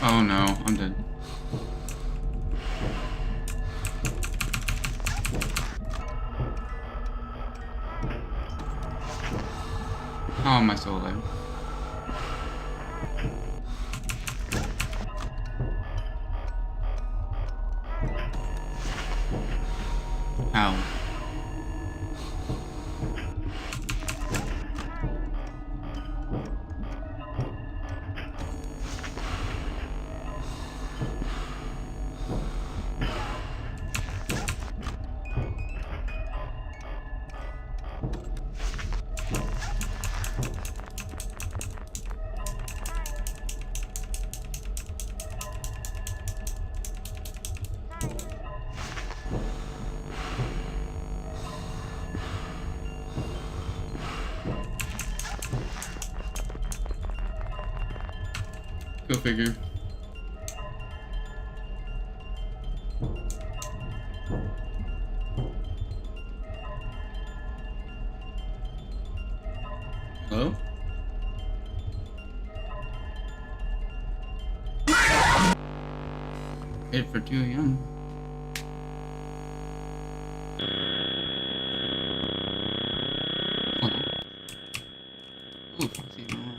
Oh no, I'm dead. How am I still alive? How? Go figure. Hello? Hit for 2 a.m. Hello? Ooh, let's see more.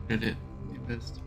Did it? You missed.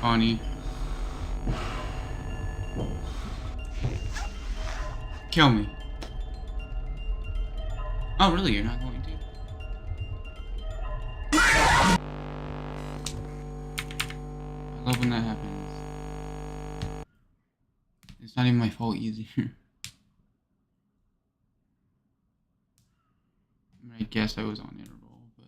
Bonnie. Kill me. Oh, really? You're not going to? I love when that happens. It's not even my fault either. I guess I was on interval, but...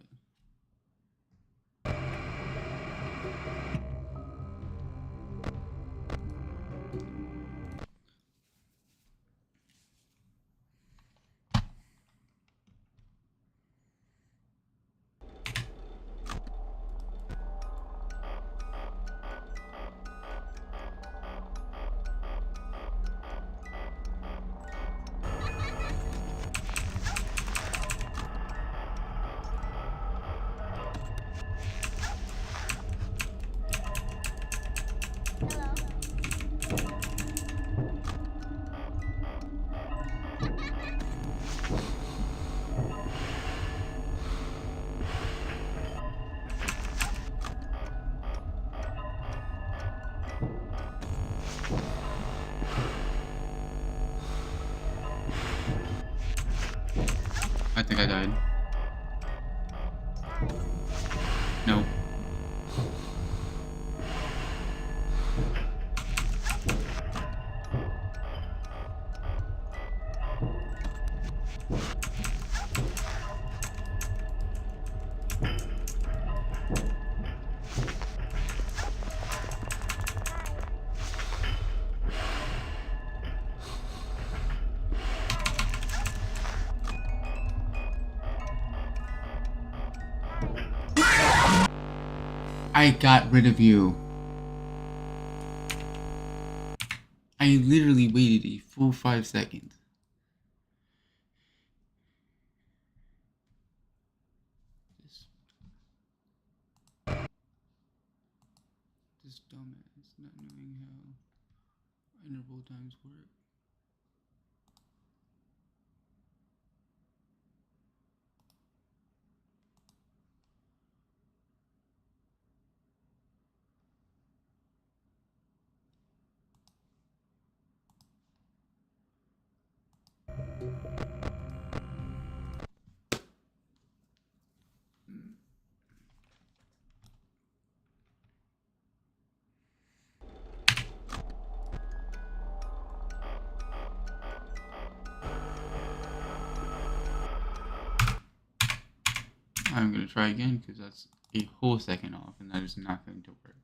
I think I died. No. I got rid of you. I literally waited a full 5 seconds. This dumbass not knowing how interval times work. I'm gonna try again because that's a whole second off and that is not going to work.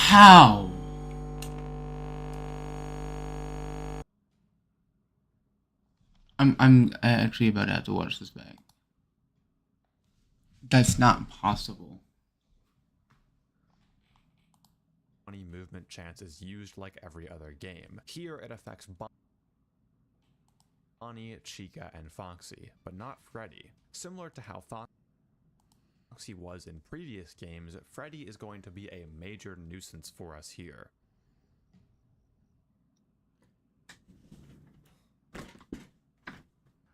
How? I'm actually about to have to watch this back. That's not possible. Movement chance is used like every other game. Here it affects Bonnie, Chica, and Foxy, but not Freddy. Similar to how Foxy was in previous games, Freddy is going to be a major nuisance for us here.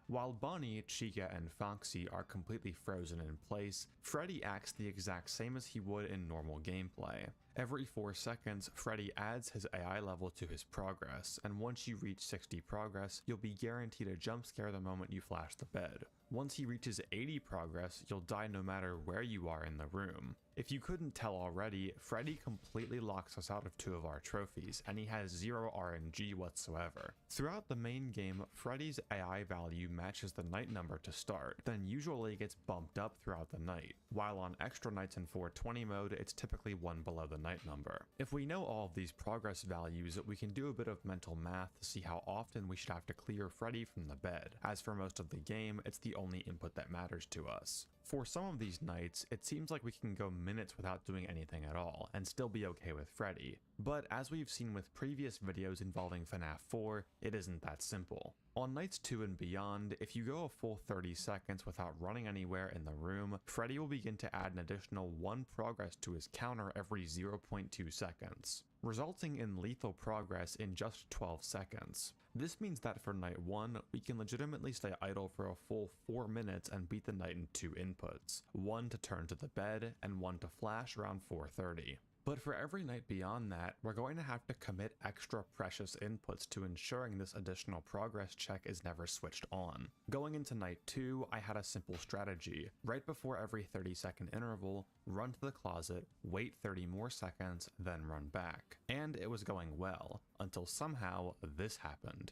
While Bonnie, Chica, and Foxy are completely frozen in place, Freddy acts the exact same as he would in normal gameplay. Every 4 seconds, Freddy adds his AI level to his progress, and once you reach 60 progress, you'll be guaranteed a jump scare the moment you flash the bed. Once he reaches 80 progress, you'll die no matter where you are in the room. If you couldn't tell already, Freddy completely locks us out of 2 of our trophies, and he has 0 RNG whatsoever. Throughout the main game, Freddy's AI value matches the night number to start, then usually gets bumped up throughout the night, while on extra nights in 420 mode, it's typically 1 below the night number. If we know all of these progress values, we can do a bit of mental math to see how often we should have to clear Freddy from the bed, as for most of the game, it's the only input that matters to us. For some of these nights, it seems like we can go minutes without doing anything at all, and still be okay with Freddy. But as we've seen with previous videos involving FNAF 4, it isn't that simple. On nights 2 and beyond, if you go a full 30 seconds without running anywhere in the room, Freddy will begin to add an additional 1 progress to his counter every 0.2 seconds, resulting in lethal progress in just 12 seconds. This means that for night 1, we can legitimately stay idle for a full 4 minutes and beat the night in 2 inputs, 1 to turn to the bed and 1 to flash around 4:30. But for every night beyond that, we're going to have to commit extra precious inputs to ensuring this additional progress check is never switched on. Going into night 2, I had a simple strategy. Right before every 30-second interval, run to the closet, wait 30 more seconds, then run back. And it was going well, until somehow this happened.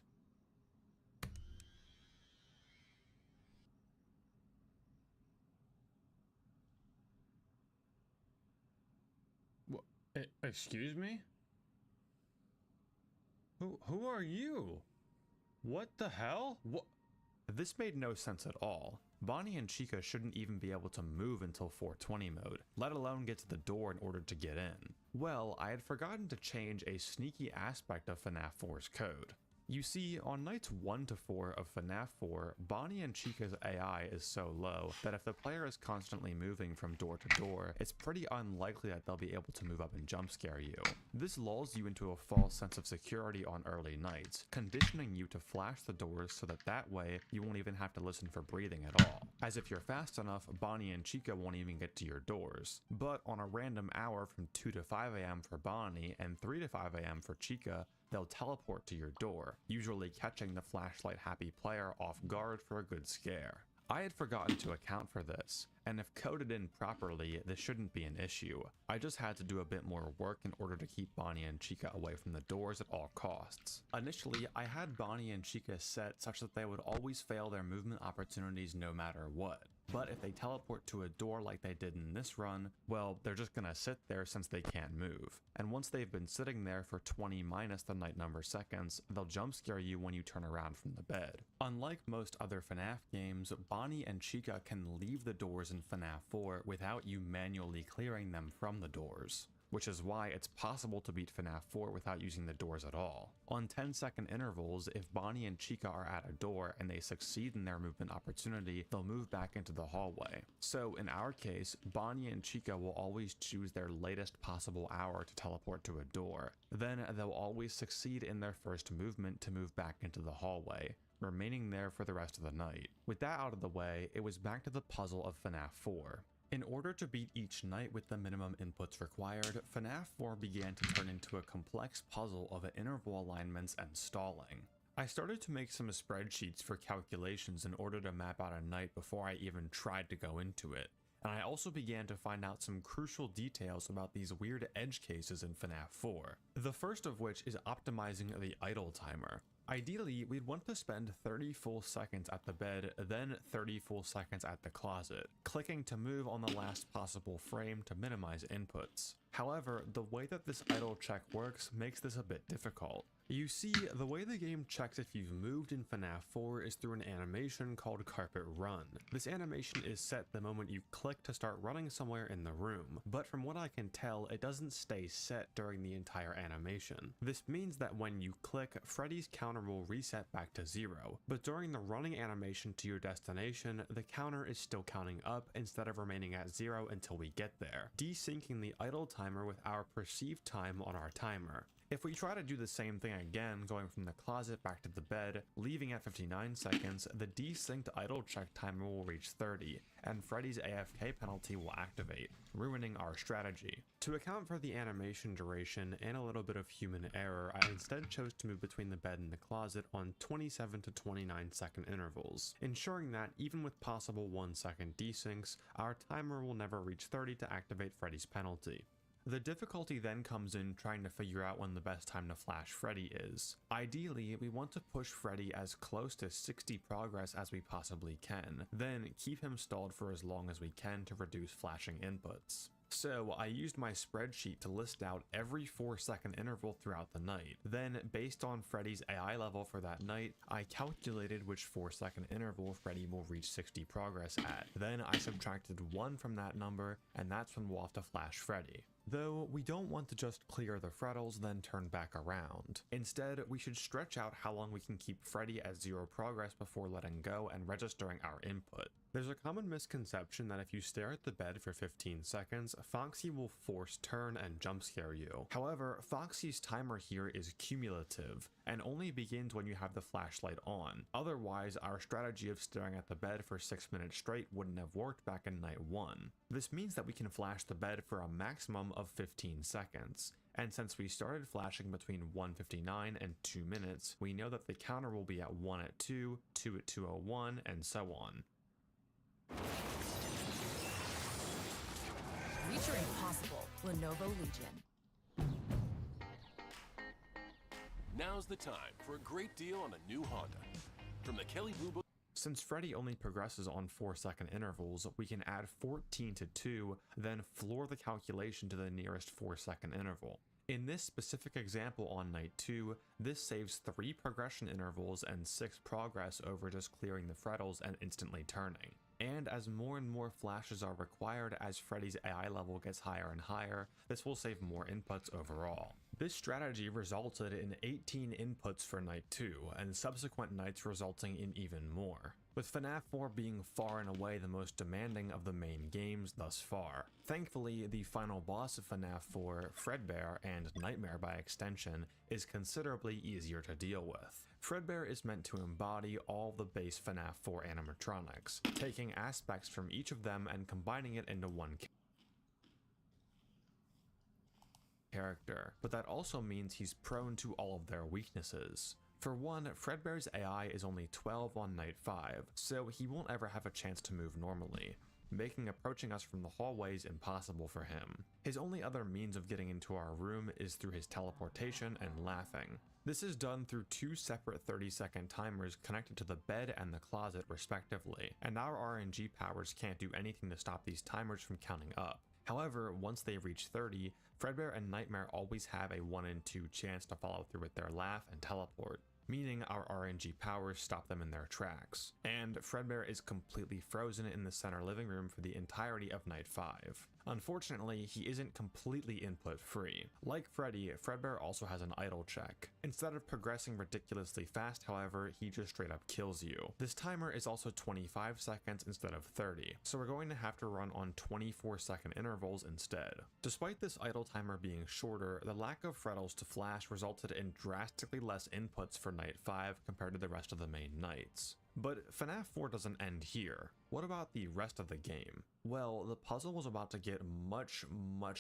Excuse me? Who are you? What the hell? What? This made no sense at all. Bonnie and Chica shouldn't even be able to move until 420 mode, let alone get to the door in order to get in. Well, I had forgotten to change a sneaky aspect of FNAF 4's code. You see, on nights 1 to 4 of FNAF 4, Bonnie and Chica's AI is so low that if the player is constantly moving from door to door, it's pretty unlikely that they'll be able to move up and jump scare you. This lulls you into a false sense of security on early nights, conditioning you to flash the doors so that way you won't even have to listen for breathing at all. As if you're fast enough, Bonnie and Chica won't even get to your doors. But on a random hour from 2 to 5 AM for Bonnie and 3 to 5 AM for Chica, they'll teleport to your door, usually catching the flashlight happy player off guard for a good scare. I had forgotten to account for this, and if coded in properly, this shouldn't be an issue. I just had to do a bit more work in order to keep Bonnie and Chica away from the doors at all costs. Initially, I had Bonnie and Chica set such that they would always fail their movement opportunities no matter what. But if they teleport to a door like they did in this run, well, they're just gonna sit there since they can't move. And once they've been sitting there for 20 minus the night number seconds, they'll jump scare you when you turn around from the bed. Unlike most other FNAF games, Bonnie and Chica can leave the doors in FNAF 4 without you manually clearing them from the doors, which is why it's possible to beat FNAF 4 without using the doors at all. On 10-second intervals, if Bonnie and Chica are at a door and they succeed in their movement opportunity, they'll move back into the hallway. So in our case, Bonnie and Chica will always choose their latest possible hour to teleport to a door. Then they'll always succeed in their first movement to move back into the hallway, remaining there for the rest of the night. With that out of the way, it was back to the puzzle of FNAF 4. In order to beat each night with the minimum inputs required, FNAF 4 began to turn into a complex puzzle of interval alignments and stalling. I started to make some spreadsheets for calculations in order to map out a night before I even tried to go into it, and I also began to find out some crucial details about these weird edge cases in FNAF 4. The first of which is optimizing the idle timer. Ideally, we'd want to spend 30 full seconds at the bed, then 30 full seconds at the closet, clicking to move on the last possible frame to minimize inputs. However, the way that this idle check works makes this a bit difficult. You see, the way the game checks if you've moved in FNAF 4 is through an animation called Carpet Run. This animation is set the moment you click to start running somewhere in the room, but from what I can tell, it doesn't stay set during the entire animation. This means that when you click, Freddy's counter will reset back to 0, but during the running animation to your destination, the counter is still counting up instead of remaining at 0 until we get there, desyncing the idle time timer with our perceived time on our timer. If we try to do the same thing again, going from the closet back to the bed, leaving at 59 seconds, the desynced idle check timer will reach 30, and Freddy's AFK penalty will activate, ruining our strategy. To account for the animation duration and a little bit of human error, I instead chose to move between the bed and the closet on 27 to 29 second intervals, ensuring that even with possible 1 second desyncs, our timer will never reach 30 to activate Freddy's penalty. The difficulty then comes in trying to figure out when the best time to flash Freddy is. Ideally, we want to push Freddy as close to 60 progress as we possibly can, then keep him stalled for as long as we can to reduce flashing inputs. So I used my spreadsheet to list out every 4-second interval throughout the night. Then, based on Freddy's AI level for that night, I calculated which 4-second interval Freddy will reach 60 progress at. Then I subtracted 1 from that number, and that's when we'll have to flash Freddy. Though we don't want to just clear the Freddles then turn back around. Instead, we should stretch out how long we can keep Freddy at 0 progress before letting go and registering our input. There's a common misconception that if you stare at the bed for 15 seconds, Foxy will force turn and jump scare you. However, Foxy's timer here is cumulative, and only begins when you have the flashlight on. Otherwise, our strategy of staring at the bed for 6 minutes straight wouldn't have worked back in night 1. This means that we can flash the bed for a maximum of 15 seconds. And since we started flashing between 1:59 and 2 minutes, we know that the counter will be at 1 at 2, 2 at 2:01, and so on. Reach your impossible, Lenovo Legion. Now's the time for a great deal on a new Honda. From the Kelley Blue Book. Since Freddy only progresses on 4-second intervals, we can add 14 to 2, then floor the calculation to the nearest 4-second interval. In this specific example on night 2, this saves 3 progression intervals and 6 progress over just clearing the Freddles and instantly turning. And as more and more flashes are required as Freddy's AI level gets higher and higher, this will save more inputs overall. This strategy resulted in 18 inputs for night 2, and subsequent nights resulting in even more, with FNAF 4 being far and away the most demanding of the main games thus far. Thankfully, the final boss of FNAF 4, Fredbear, and Nightmare by extension, is considerably easier to deal with. Fredbear is meant to embody all the base FNAF 4 animatronics, taking aspects from each of them and combining it into one character, but that also means he's prone to all of their weaknesses. For one, Fredbear's AI is only 12 on night 5, so he won't ever have a chance to move normally, making approaching us from the hallways impossible for him. His only other means of getting into our room is through his teleportation and laughing. This is done through 2 separate 30-second timers connected to the bed and the closet respectively, and our RNG powers can't do anything to stop these timers from counting up. However, once they reach 30, Fredbear and Nightmare always have a 1 in 2 chance to follow through with their laugh and teleport, meaning our RNG powers stop them in their tracks. And Fredbear is completely frozen in the center living room for the entirety of night 5. Unfortunately, he isn't completely input free. Like Freddy, Fredbear also has an idle check. Instead of progressing ridiculously fast, however, he just straight up kills you. This timer is also 25 seconds instead of 30, so we're going to have to run on 24-second intervals instead. Despite this idle timer being shorter, the lack of Freddles to flash resulted in drastically less inputs for night 5 compared to the rest of the main nights. But FNAF 4 doesn't end here. What about the rest of the game? Well, the puzzle was about to get much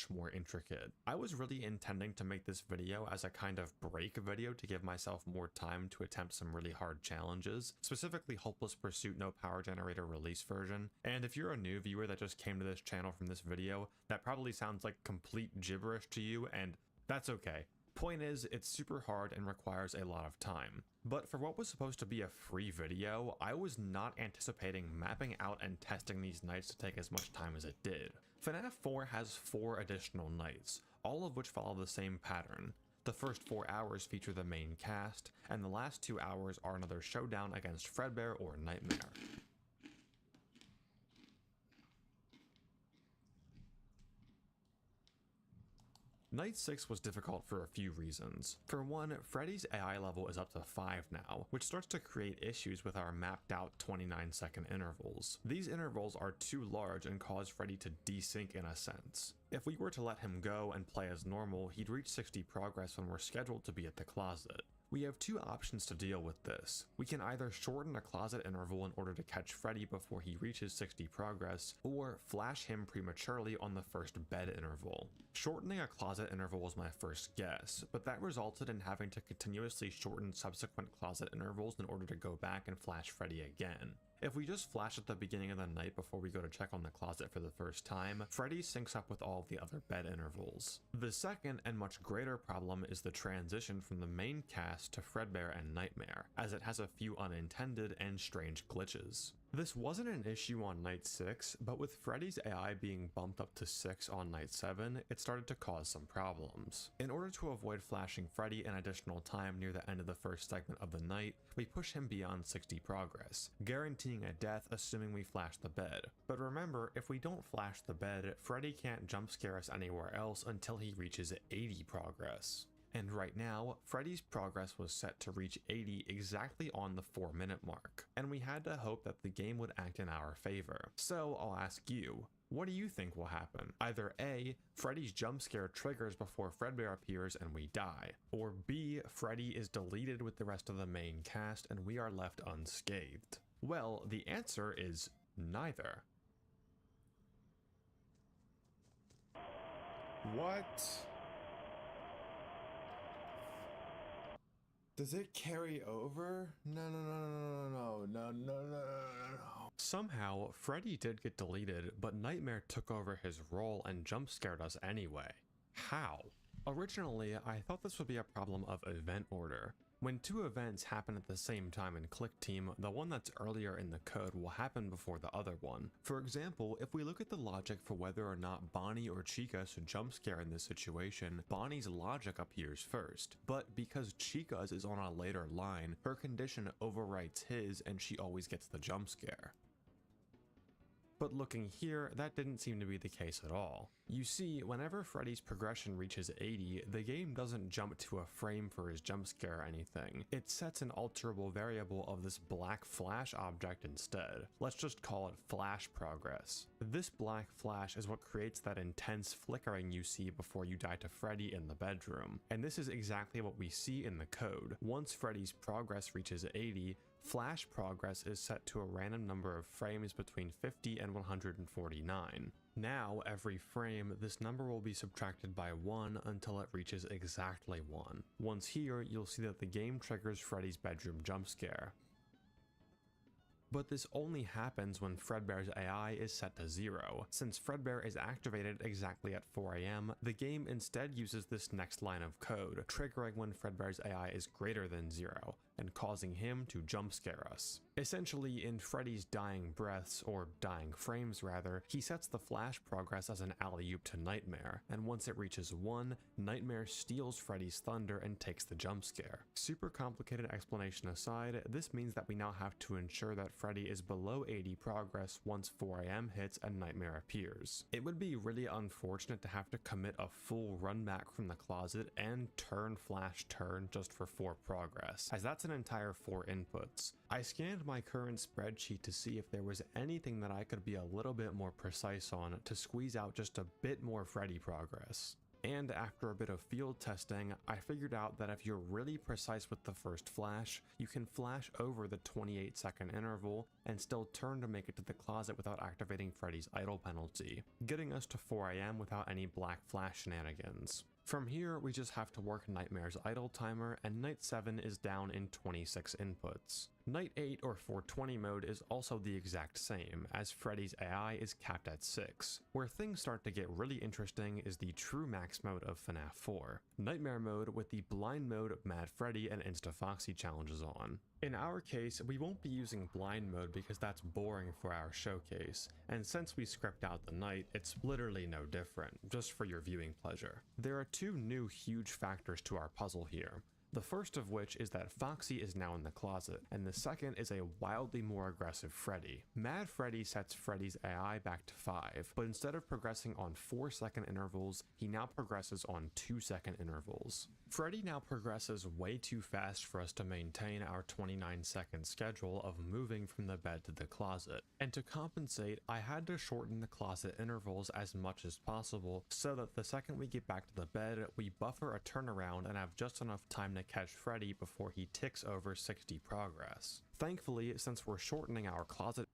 more intricate. I was really intending to make this video as a kind of break video to give myself more time to attempt some really hard challenges, specifically Hopeless Pursuit No Power Generator release version. And if you're a new viewer that just came to this channel from this video, that probably sounds like complete gibberish to you, and that's okay. Point is, it's super hard and requires a lot of time. But for what was supposed to be a free video, I was not anticipating mapping out and testing these nights to take as much time as it did. FNAF 4 has 4 additional nights, all of which follow the same pattern. The first 4 hours feature the main cast, and the last 2 hours are another showdown against Fredbear or Nightmare. Night 6 was difficult for a few reasons. For one, Freddy's AI level is up to 5 now, which starts to create issues with our mapped out 29-second intervals. These intervals are too large and cause Freddy to desync in a sense. If we were to let him go and play as normal, he'd reach 60 progress when we're scheduled to be at the closet. We have two options to deal with this. We can either shorten a closet interval in order to catch Freddy before he reaches 60 progress, or flash him prematurely on the first bed interval. Shortening a closet interval was my first guess, but that resulted in having to continuously shorten subsequent closet intervals in order to go back and flash Freddy again. If we just flash at the beginning of the night before we go to check on the closet for the first time, Freddy syncs up with all of the other bed intervals. The second and much greater problem is the transition from the main cast to Fredbear and Nightmare, as it has a few unintended and strange glitches. This wasn't an issue on night 6, but with Freddy's AI being bumped up to 6 on night 7, it started to cause some problems. In order to avoid flashing Freddy an additional time near the end of the first segment of the night, we push him beyond 60 progress, guaranteeing a death assuming we flash the bed. But remember, if we don't flash the bed, Freddy can't jump scare us anywhere else until he reaches 80 progress. And right now, Freddy's progress was set to reach 80 exactly on the 4-minute mark, and we had to hope that the game would act in our favor. So I'll ask you, what do you think will happen? Either A, Freddy's jump scare triggers before Fredbear appears and we die, or B, Freddy is deleted with the rest of the main cast and we are left unscathed. Well, the answer is neither. What? Does it carry over? No. Somehow, Freddy did get deleted, but Nightmare took over his role and jump scared us anyway. How? Originally, I thought this would be a problem of event order. When two events happen at the same time in Click Team, the one that's earlier in the code will happen before the other one. For example, if we look at the logic for whether or not Bonnie or Chica should jump scare in this situation, Bonnie's logic appears first. But because Chica's is on a later line, her condition overwrites his and she always gets the jump scare. But looking here, that didn't seem to be the case at all. You see, whenever Freddy's progression reaches 80, the game doesn't jump to a frame for his jump scare or anything. It sets an alterable variable of this black flash object instead. Let's just call it flash progress. This black flash is what creates that intense flickering you see before you die to Freddy in the bedroom. And this is exactly what we see in the code. Once Freddy's progress reaches 80, flash progress is set to a random number of frames between 50 and 149. Now, every frame, this number will be subtracted by 1 until it reaches exactly 1. Once here, you'll see that the game triggers Freddy's bedroom jump scare. But this only happens when Fredbear's AI is set to 0. Since Fredbear is activated exactly at 4 AM, the game instead uses this next line of code, triggering when Fredbear's AI is greater than 0, and causing him to jump scare us. Essentially, in Freddy's dying breaths, or dying frames rather, he sets the flash progress as an alley-oop to Nightmare, and once it reaches 1, Nightmare steals Freddy's thunder and takes the jump scare. Super complicated explanation aside, this means that we now have to ensure that Freddy is below 80 progress once 4 AM hits and Nightmare appears. It would be really unfortunate to have to commit a full run back from the closet and turn flash turn just for 4 progress, as that's an entire 4 inputs. I scanned my current spreadsheet to see if there was anything that I could be a little bit more precise on to squeeze out just a bit more Freddy progress. And after a bit of field testing, I figured out that if you're really precise with the first flash, you can flash over the 28-second interval and still turn to make it to the closet without activating Freddy's idle penalty, getting us to 4 AM without any black flash shenanigans. From here, we just have to work Nightmare's idle timer, and Night 7 is down in 26 inputs. Night 8 or 420 mode is also the exact same, as Freddy's AI is capped at 6. Where things start to get really interesting is the true max mode of FNAF 4, Nightmare mode with the blind mode Mad Freddy and Insta-Foxy challenges on. In our case, we won't be using blind mode because that's boring for our showcase, and since we script out the night, it's literally no different, just for your viewing pleasure. There are two new huge factors to our puzzle here. The first of which is that Foxy is now in the closet, and the second is a wildly more aggressive Freddy. Mad Freddy sets Freddy's AI back to 5, but instead of progressing on 4-second intervals, he now progresses on 2-second intervals. Freddy now progresses way too fast for us to maintain our 29-second schedule of moving from the bed to the closet, and to compensate, I had to shorten the closet intervals as much as possible so that the second we get back to the bed, we buffer a turnaround and have just enough time to catch Freddy before he ticks over 60 progress. Thankfully, since we're shortening our closet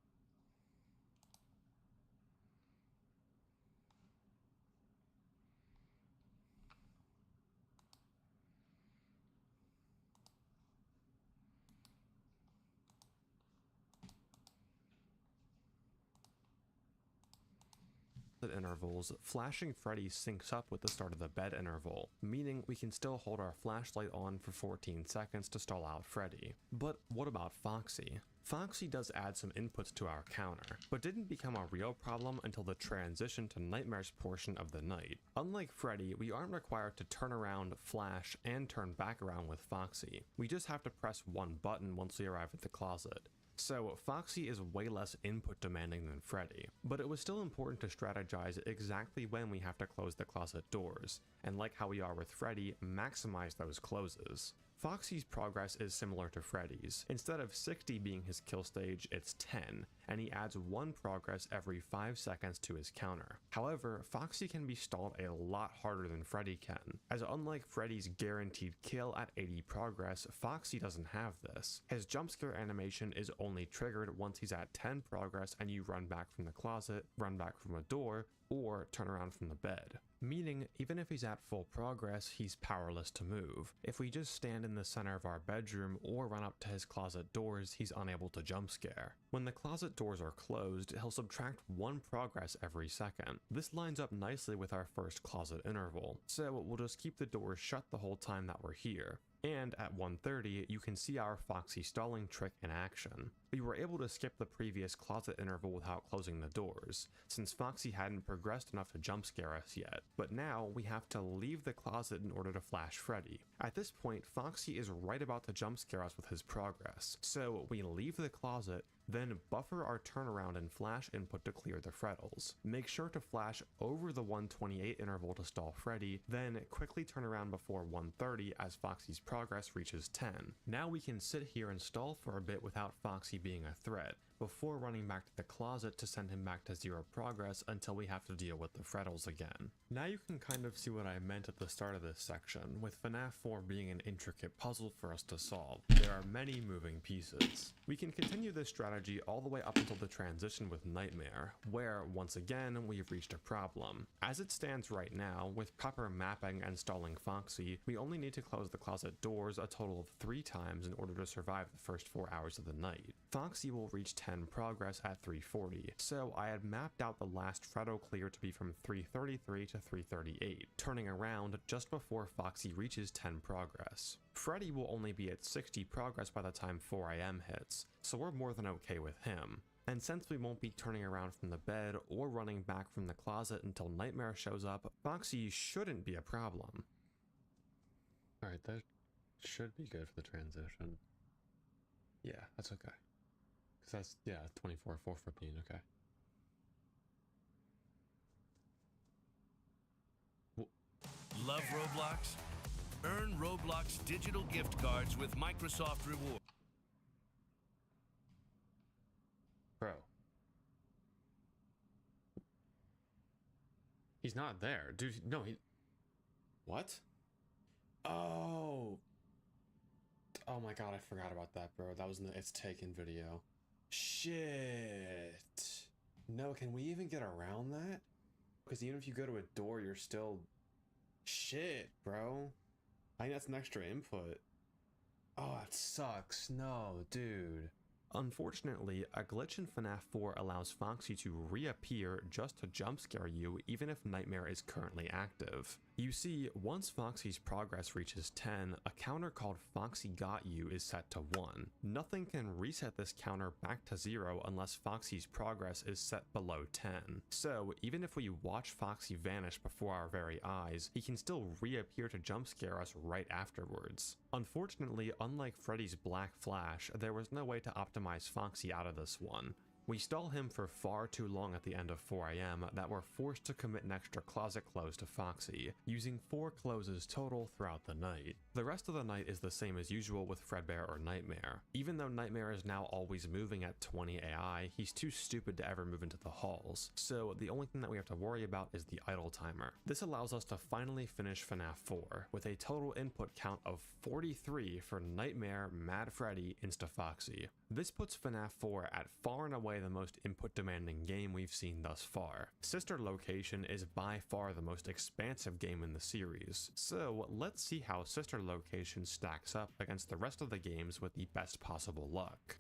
intervals, flashing Freddy syncs up with the start of the bed interval, meaning we can still hold our flashlight on for 14 seconds to stall out Freddy. But what about Foxy? Foxy does add some inputs to our counter, but didn't become a real problem until the transition to Nightmare's portion of the night. Unlike Freddy, we aren't required to turn around, flash, and turn back around with Foxy. We just have to press one button once we arrive at the closet. So Foxy is way less input demanding than Freddy, but it was still important to strategize exactly when we have to close the closet doors, and like how we are with Freddy, maximize those closes. Foxy's progress is similar to Freddy's. Instead of 60 being his kill stage, it's 10, and he adds 1 progress every 5 seconds to his counter. However, Foxy can be stalled a lot harder than Freddy can, as unlike Freddy's guaranteed kill at 80 progress, Foxy doesn't have this. His jumpscare animation is only triggered once he's at 10 progress and you run back from the closet, run back from a door, or turn around from the bed. Meaning, even if he's at full progress, he's powerless to move. If we just stand in the center of our bedroom or run up to his closet doors, he's unable to jump scare. When the closet doors are closed, he'll subtract 1 progress every second. This lines up nicely with our first closet interval, so we'll just keep the doors shut the whole time that we're here. And at 1:30, you can see our Foxy stalling trick in action. We were able to skip the previous closet interval without closing the doors, since Foxy hadn't progressed enough to jump scare us yet. But now we have to leave the closet in order to flash Freddy. At this point, Foxy is right about to jump scare us with his progress, so we leave the closet, then buffer our turnaround and flash input to clear the Freddles. Make sure to flash over the 128 interval to stall Freddy, then quickly turn around before 130 as Foxy's progress reaches 10. Now we can sit here and stall for a bit without Foxy being a threat, before running back to the closet to send him back to 0 progress until we have to deal with the Freddles again. Now you can kind of see what I meant at the start of this section, with FNAF 4 being an intricate puzzle for us to solve. There are many moving pieces. We can continue this strategy all the way up until the transition with Nightmare, where, once again, we've reached a problem. As it stands right now, with proper mapping and stalling Foxy, we only need to close the closet doors a total of 3 times in order to survive the first 4 hours of the night. Foxy will reach 10 progress at 340, so I had mapped out the last Freddo clear to be from 333 to 338, turning around just before Foxy reaches 10 progress. Freddy will only be at 60 progress by the time 4 AM hits, so we're more than okay with him. And since we won't be turning around from the bed or running back from the closet until Nightmare shows up, Foxy shouldn't be a problem. Alright, that should be good for the transition. Yeah, that's okay. Because that's, yeah, 24, 415, okay. Love Roblox? Earn Roblox digital gift cards with Microsoft Rewards. Bro. He's not there. Dude, no, he... What? Oh. Oh my god, I forgot about that, bro. That was in the It's Taken video. Shit. No, can we even get around that? Because even if you go to a door, you're still... Shit, bro. I think that's an extra input. Oh, it sucks. No, dude. Unfortunately, a glitch in FNAF 4 allows Foxy to reappear just to jump scare you even if Nightmare is currently active. You see, once Foxy's progress reaches 10, a counter called Foxy Got You is set to 1. Nothing can reset this counter back to 0 unless Foxy's progress is set below 10. So, even if we watch Foxy vanish before our very eyes, he can still reappear to jump scare us right afterwards. Unfortunately, unlike Freddy's Black Flash, there was no way to optimize Foxy out of this one. We stall him for far too long at the end of 4 AM that we're forced to commit an extra closet close to Foxy, using 4 closes total throughout the night. The rest of the night is the same as usual with Fredbear or Nightmare. Even though Nightmare is now always moving at 20 AI, he's too stupid to ever move into the halls, so the only thing that we have to worry about is the idle timer. This allows us to finally finish FNAF 4, with a total input count of 43 for Nightmare, Mad Freddy, Insta-Foxy. This puts FNAF 4 at far and away the most input demanding game we've seen thus far. Sister Location is by far the most expansive game in the series, so let's see how Sister Location stacks up against the rest of the games with the best possible luck.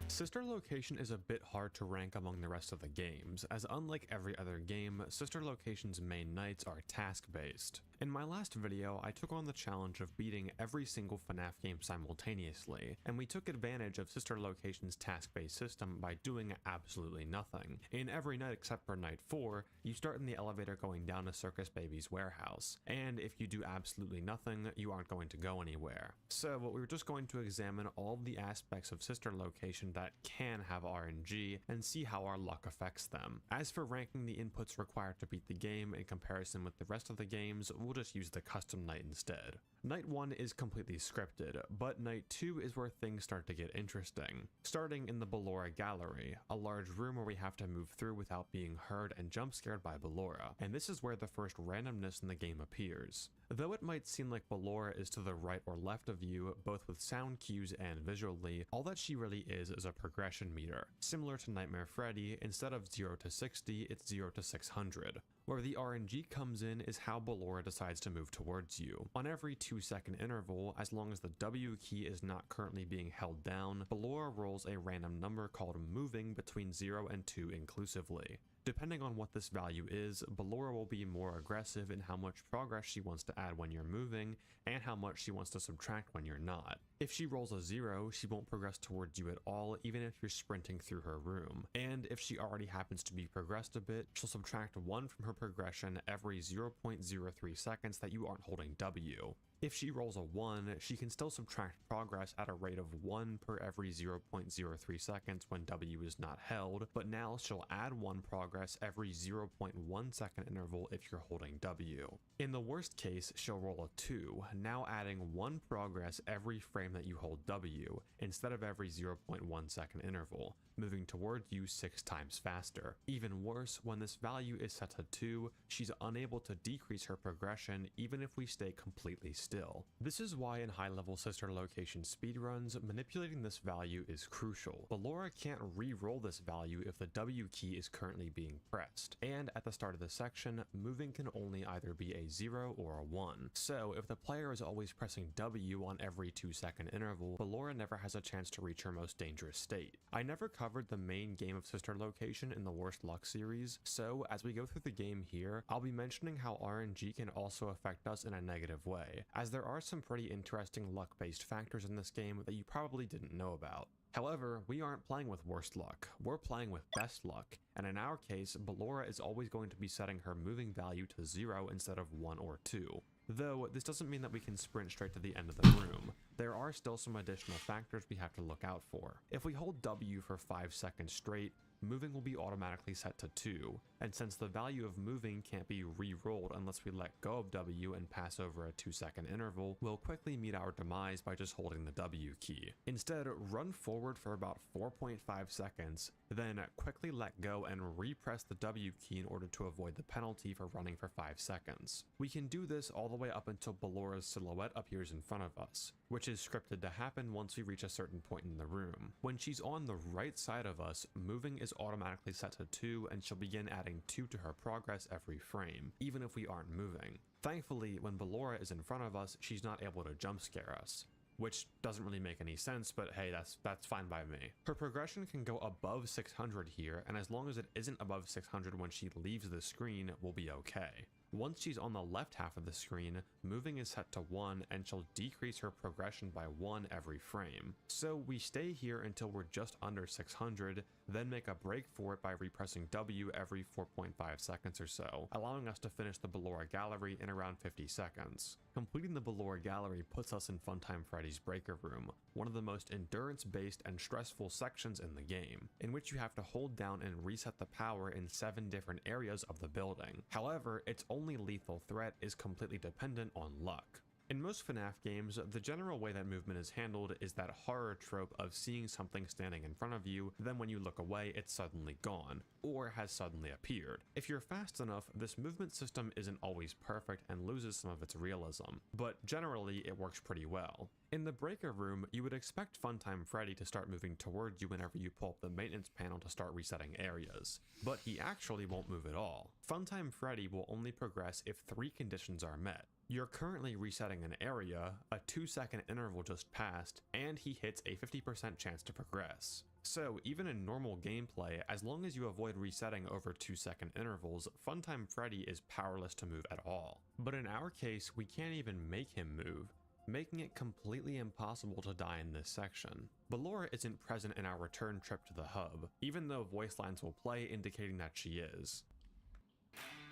Sister Location is a bit hard to rank among the rest of the games, as unlike every other game, Sister Location's main nights are task-based. In my last video, I took on the challenge of beating every single FNAF game simultaneously, and we took advantage of Sister Location's task-based system by doing absolutely nothing. In every night except for night 4, you start in the elevator going down to Circus Baby's warehouse, and if you do absolutely nothing, you aren't going to go anywhere. So we were just going to examine all of the aspects of Sister Location that can have RNG and see how our luck affects them. As for ranking the inputs required to beat the game in comparison with the rest of the games, we'll just use the custom night instead. Night 1 is completely scripted, but night 2 is where things start to get interesting. Starting in the Ballora Gallery, a large room where we have to move through without being heard and jump scared by Ballora, and this is where the first randomness in the game appears. Though it might seem like Ballora is to the right or left of you, both with sound cues and visually, all that she really is a progression meter. Similar to Nightmare Freddy, instead of 0 to 60, it's 0 to 600. Where the RNG comes in is how Ballora decides to move towards you. On every 2-second interval, as long as the W key is not currently being held down, Ballora rolls a random number called moving between 0 and 2 inclusively. Depending on what this value is, Ballora will be more aggressive in how much progress she wants to add when you're moving, and how much she wants to subtract when you're not. If she rolls a 0, she won't progress towards you at all, even if you're sprinting through her room. And if she already happens to be progressed a bit, she'll subtract 1 from her progression every 0.03 seconds that you aren't holding W. If she rolls a 1, she can still subtract progress at a rate of 1 per every 0.03 seconds when W is not held, but now she'll add 1 progress every 0.1 second interval if you're holding W. In the worst case, she'll roll a 2, now adding 1 progress every frame that you hold W, instead of every 0.1 second interval, moving towards you 6 times faster. Even worse, when this value is set to 2, she's unable to decrease her progression even if we stay completely still. This is why in high-level Sister Location speedruns, manipulating this value is crucial. Ballora can't re-roll this value if the W key is currently being pressed, and at the start of the section, moving can only either be a 0 or a 1. So if the player is always pressing W on every 2-second interval, Ballora never has a chance to reach her most dangerous state. I never covered the main game of Sister Location in the Worst Luck series, so as we go through the game here, I'll be mentioning how RNG can also affect us in a negative way, as there are some pretty interesting luck-based factors in this game that you probably didn't know about. However, we aren't playing with worst luck, we're playing with best luck, and in our case, Ballora is always going to be setting her moving value to 0 instead of 1 or 2. Though, this doesn't mean that we can sprint straight to the end of the room. There are still some additional factors we have to look out for. If we hold W for 5 seconds straight, moving will be automatically set to 2, and since the value of moving can't be re-rolled unless we let go of W and pass over a 2-second interval, we'll quickly meet our demise by just holding the W key. Instead, run forward for about 4.5 seconds, then quickly let go and repress the W key in order to avoid the penalty for running for 5 seconds. We can do this all the way up until Ballora's silhouette appears in front of us, which is scripted to happen once we reach a certain point in the room. When she's on the right side of us, moving is automatically set to 2 and she'll begin adding 2 to her progress every frame, even if we aren't moving. Thankfully, when Ballora is in front of us, she's not able to jump scare us. which doesn't really make any sense, but hey, that's fine by me. Her progression can go above 600 here, and as long as it isn't above 600 when she leaves the screen, we'll be okay. Once she's on the left half of the screen, moving is set to 1 and she'll decrease her progression by 1 every frame. So we stay here until we're just under 600, then make a break for it by repressing W every 4.5 seconds or so, allowing us to finish the Ballora Gallery in around 50 seconds. Completing the Ballora Gallery puts us in Funtime Freddy's Breaker Room, one of the most endurance-based and stressful sections in the game, in which you have to hold down and reset the power in 7 different areas of the building. However, its only lethal threat is completely dependent on luck. In most FNAF games, the general way that movement is handled is that horror trope of seeing something standing in front of you, then when you look away, it's suddenly gone, or has suddenly appeared. If you're fast enough, this movement system isn't always perfect and loses some of its realism, but generally it works pretty well. In the Breaker Room, you would expect Funtime Freddy to start moving towards you whenever you pull up the maintenance panel to start resetting areas, but he actually won't move at all. Funtime Freddy will only progress if 3 conditions are met. You're currently resetting an area, a 2-second interval just passed, and he hits a 50% chance to progress. So even in normal gameplay, as long as you avoid resetting over 2-second intervals, Funtime Freddy is powerless to move at all. But in our case, we can't even make him move, making it completely impossible to die in this section. Ballora isn't present in our return trip to the hub, even though voice lines will play indicating that she is.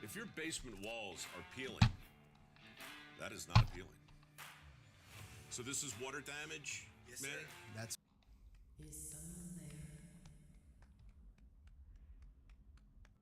If your basement walls are peeling, that is not appealing. So this is water damage, Yes, man? sir. That's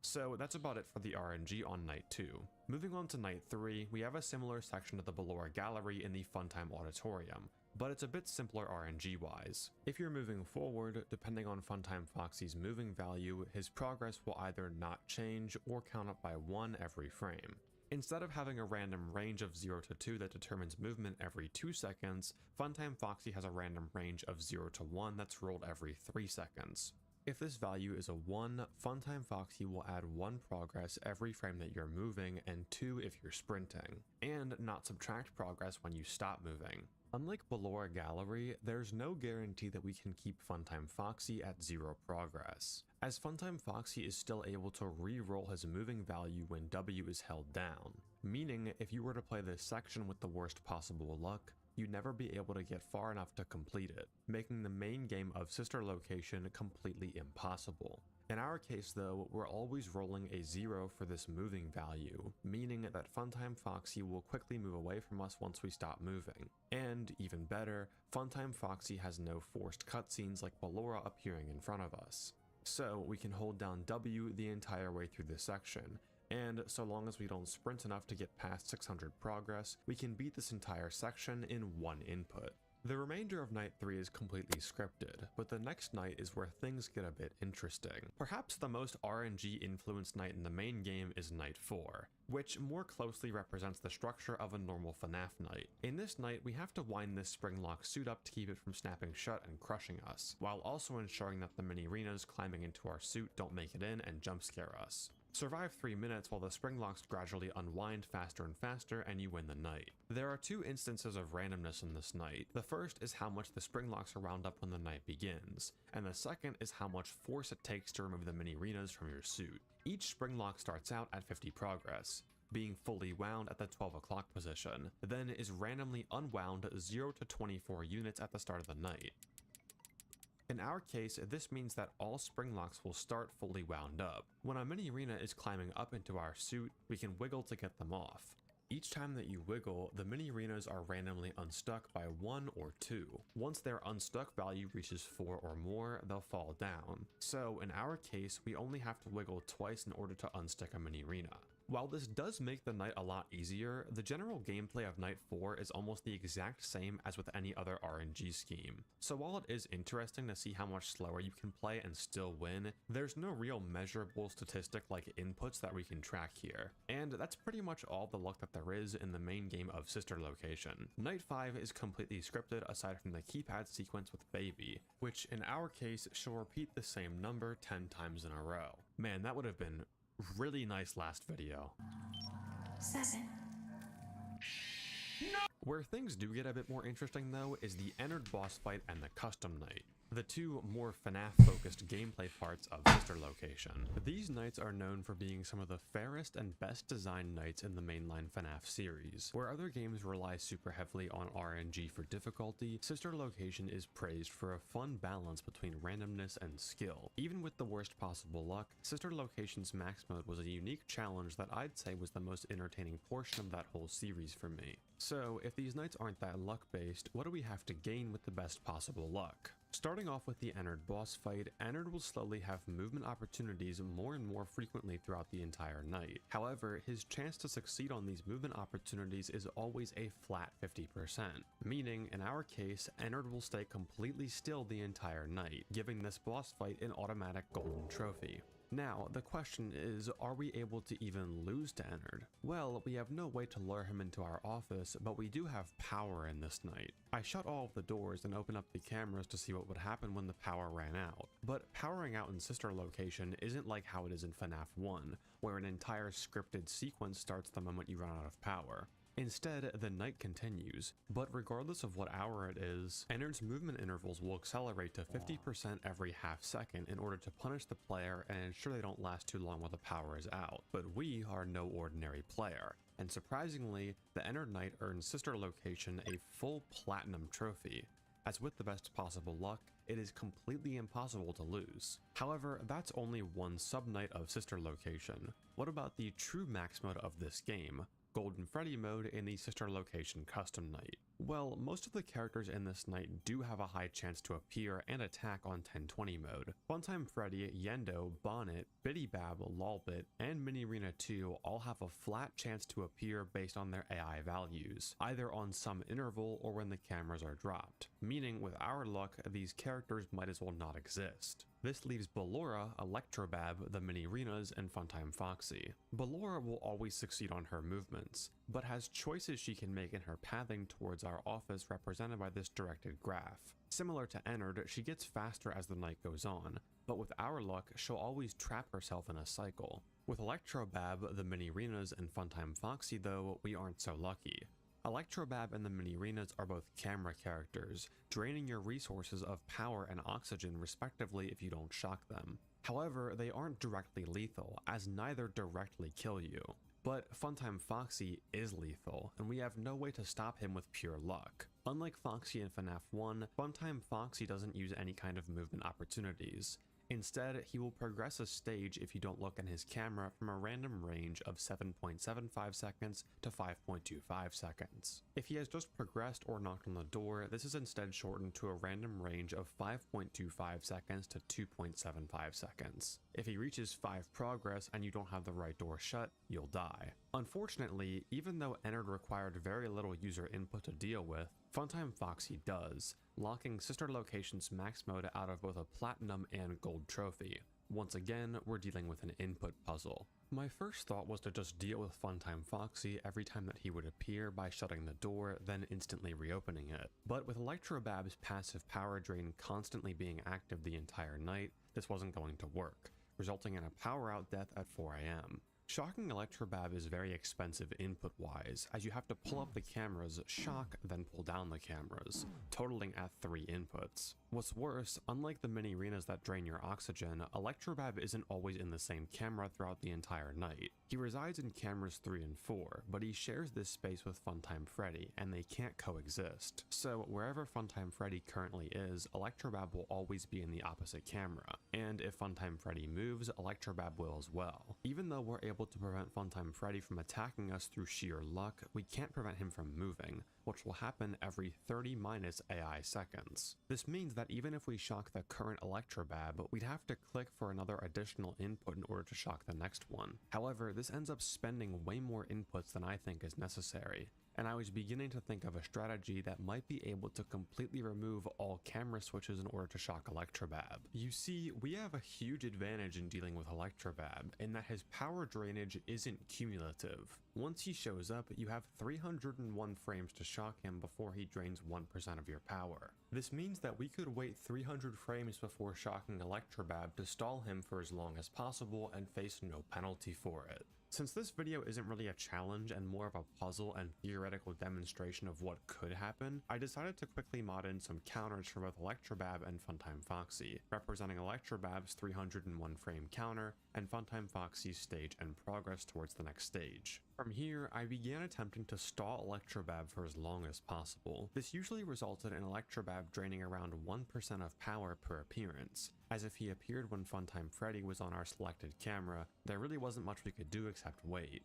So that's about it for the RNG on night 2. Moving on to night 3, we have a similar section to the Ballora Gallery in the Funtime Auditorium, but it's a bit simpler RNG wise. If you're moving forward, depending on Funtime Foxy's moving value, his progress will either not change or count up by 1 every frame. Instead of having a random range of 0 to 2 that determines movement every 2 seconds, Funtime Foxy has a random range of 0 to 1 that's rolled every 3 seconds. If this value is a 1, Funtime Foxy will add 1 progress every frame that you're moving and 2 if you're sprinting, and not subtract progress when you stop moving. Unlike Ballora Gallery, there's no guarantee that we can keep Funtime Foxy at 0 progress, as Funtime Foxy is still able to re-roll his moving value when W is held down, meaning if you were to play this section with the worst possible luck, you'd never be able to get far enough to complete it, making the main game of Sister Location completely impossible. In our case though, we're always rolling a 0 for this moving value, meaning that Funtime Foxy will quickly move away from us once we stop moving. And, even better, Funtime Foxy has no forced cutscenes like Ballora appearing in front of us. So we can hold down W the entire way through this section, and so long as we don't sprint enough to get past 600 progress, we can beat this entire section in 1 input. The remainder of night 3 is completely scripted, but the next night is where things get a bit interesting. Perhaps the most RNG influenced night in the main game is night 4, which more closely represents the structure of a normal FNAF night. In this night, we have to wind this spring lock suit up to keep it from snapping shut and crushing us, while also ensuring that the mini-Renas climbing into our suit don't make it in and jump scare us. Survive 3 minutes while the spring locks gradually unwind faster and faster and you win the night. There are 2 instances of randomness in this night. The first is how much the spring locks are wound up when the night begins, and the second is how much force it takes to remove the mini-Renas from your suit. Each spring lock starts out at 50 progress, being fully wound at the 12 o'clock position, then is randomly unwound 0 to 24 units at the start of the night. In our case, this means that all spring locks will start fully wound up. When a mini-Rena is climbing up into our suit, we can wiggle to get them off. Each time that you wiggle, the mini-Renas are randomly unstuck by 1 or 2. Once their unstuck value reaches 4 or more, they'll fall down. So in our case, we only have to wiggle twice in order to unstick a mini-Rena. While this does make the night a lot easier, the general gameplay of Night 4 is almost the exact same as with any other RNG scheme. So while it is interesting to see how much slower you can play and still win, there's no real measurable statistic like inputs that we can track here. And that's pretty much all the luck that there is in the main game of Sister Location. Night 5 is completely scripted aside from the keypad sequence with Baby, which in our case she'll repeat the same number 10 times in a row. Man, that would have been really nice last video. 7. Where things do get a bit more interesting though is the Ennard boss fight and the custom night, the two more FNAF-focused gameplay parts of Sister Location. These nights are known for being some of the fairest and best designed nights in the mainline FNAF series. Where other games rely super heavily on RNG for difficulty, Sister Location is praised for a fun balance between randomness and skill. Even with the worst possible luck, Sister Location's max mode was a unique challenge that I'd say was the most entertaining portion of that whole series for me. So, if these nights aren't that luck-based, what do we have to gain with the best possible luck? Starting off with the Ennard boss fight, Ennard will slowly have movement opportunities more and more frequently throughout the entire night. However, his chance to succeed on these movement opportunities is always a flat 50%, meaning, in our case, Ennard will stay completely still the entire night, giving this boss fight an automatic golden trophy. Now, the question is, are we able to even lose to Ennard? Well, we have no way to lure him into our office, but we do have power in this night. I shut all of the doors and opened up the cameras to see what would happen when the power ran out. But powering out in Sister Location isn't like how it is in FNAF 1, where an entire scripted sequence starts the moment you run out of power. Instead, the night continues, but regardless of what hour it is, Ennard's movement intervals will accelerate to 50% every half second in order to punish the player and ensure they don't last too long while the power is out. But we are no ordinary player, and surprisingly, the Ennard Knight earns Sister Location a full platinum trophy. As with the best possible luck, it is completely impossible to lose. However, that's only one sub-night of Sister Location. What about the true max mode of this game? Golden Freddy mode in the Sister Location custom night. Well, most of the characters in this night do have a high chance to appear and attack on 1020 mode. Funtime Freddy, Yendo, Bonnet, Bidybab, Lolbit, and Minirena 2 all have a flat chance to appear based on their AI values, either on some interval or when the cameras are dropped, meaning with our luck, these characters might as well not exist. This leaves Ballora, Electrobab, the Minirenas, and Funtime Foxy. Ballora will always succeed on her movements, but has choices she can make in her pathing towards our office represented by this directed graph. Similar to Ennard, she gets faster as the night goes on, but with our luck, she'll always trap herself in a cycle. With Electrobab, the Minirenas, and Funtime Foxy though, we aren't so lucky. Electrobab and the Minirenas are both camera characters, draining your resources of power and oxygen respectively if you don't shock them. However, they aren't directly lethal, as neither directly kill you. But Funtime Foxy is lethal, and we have no way to stop him with pure luck. Unlike Foxy in FNAF 1, Funtime Foxy doesn't use any kind of movement opportunities. Instead, he will progress a stage if you don't look in his camera from a random range of 7.75 seconds to 5.25 seconds. If he has just progressed or knocked on the door, this is instead shortened to a random range of 5.25 seconds to 2.75 seconds. If he reaches 5 progress and you don't have the right door shut, you'll die. Unfortunately, even though Ennard required very little user input to deal with, Funtime Foxy does, locking Sister Location's max mode out of both a platinum and gold trophy. Once again, we're dealing with an input puzzle. My first thought was to just deal with Funtime Foxy every time that he would appear by shutting the door, then instantly reopening it. But with Electrobab's passive power drain constantly being active the entire night, this wasn't going to work, resulting in a power out death at 4 AM. Shocking Electrobab is very expensive input-wise, as you have to pull up the cameras, shock, then pull down the cameras, totaling at 3 inputs. What's worse, unlike the Minirenas that drain your oxygen, Electrobab isn't always in the same camera throughout the entire night. He resides in cameras 3 and 4, but he shares this space with Funtime Freddy, and they can't coexist. So wherever Funtime Freddy currently is, Electrobab will always be in the opposite camera, and if Funtime Freddy moves, Electrobab will as well. Even though we're able to prevent Funtime Freddy from attacking us through sheer luck, we can't prevent him from moving, which will happen every 30 minus AI seconds. This means that even if we shock the current Electrobab, we'd have to click for another additional input in order to shock the next one. However, this ends up spending way more inputs than I think is necessary, and I was beginning to think of a strategy that might be able to completely remove all camera switches in order to shock Electrobab. You see, we have a huge advantage in dealing with Electrobab, in that his power drainage isn't cumulative. Once he shows up, you have 301 frames to shock him before he drains 1% of your power. This means that we could wait 300 frames before shocking Electrobab to stall him for as long as possible and face no penalty for it. Since this video isn't really a challenge and more of a puzzle and theoretical demonstration of what could happen, I decided to quickly mod in some counters for both Electrobab and Funtime Foxy, representing Electrobab's 301 frame counter and Funtime Foxy's stage and progress towards the next stage. From here, I began attempting to stall Electrobab for as long as possible. This usually resulted in Electrobab draining around 1% of power per appearance, as if he appeared when Funtime Freddy was on our selected camera, there really wasn't much we could do except wait.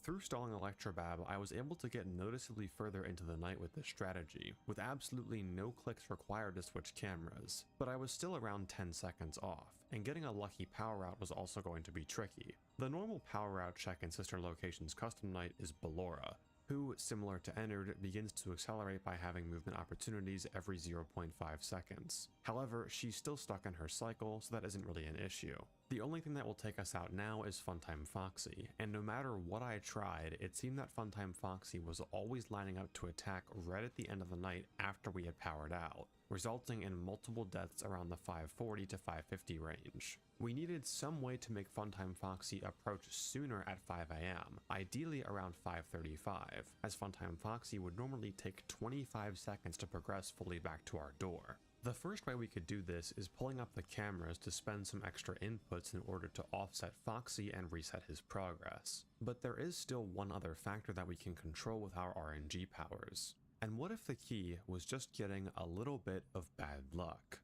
Through stalling Electrobab, I was able to get noticeably further into the night with this strategy, with absolutely no clicks required to switch cameras, but I was still around 10 seconds off, and getting a lucky power out was also going to be tricky. The normal power out check in Sister Location's custom night is Ballora, who, similar to Ennard, begins to accelerate by having movement opportunities every 0.5 seconds. However, she's still stuck in her cycle, so that isn't really an issue. The only thing that will take us out now is Funtime Foxy, and no matter what I tried, it seemed that Funtime Foxy was always lining up to attack right at the end of the night after we had powered out, resulting in multiple deaths around the 540 to 550 range. We needed some way to make Funtime Foxy approach sooner at 5 AM, ideally around 5:35, as Funtime Foxy would normally take 25 seconds to progress fully back to our door. The first way we could do this is pulling up the cameras to spend some extra inputs in order to offset Foxy and reset his progress. But there is still one other factor that we can control with our RNG powers. And what if the key was just getting a little bit of bad luck?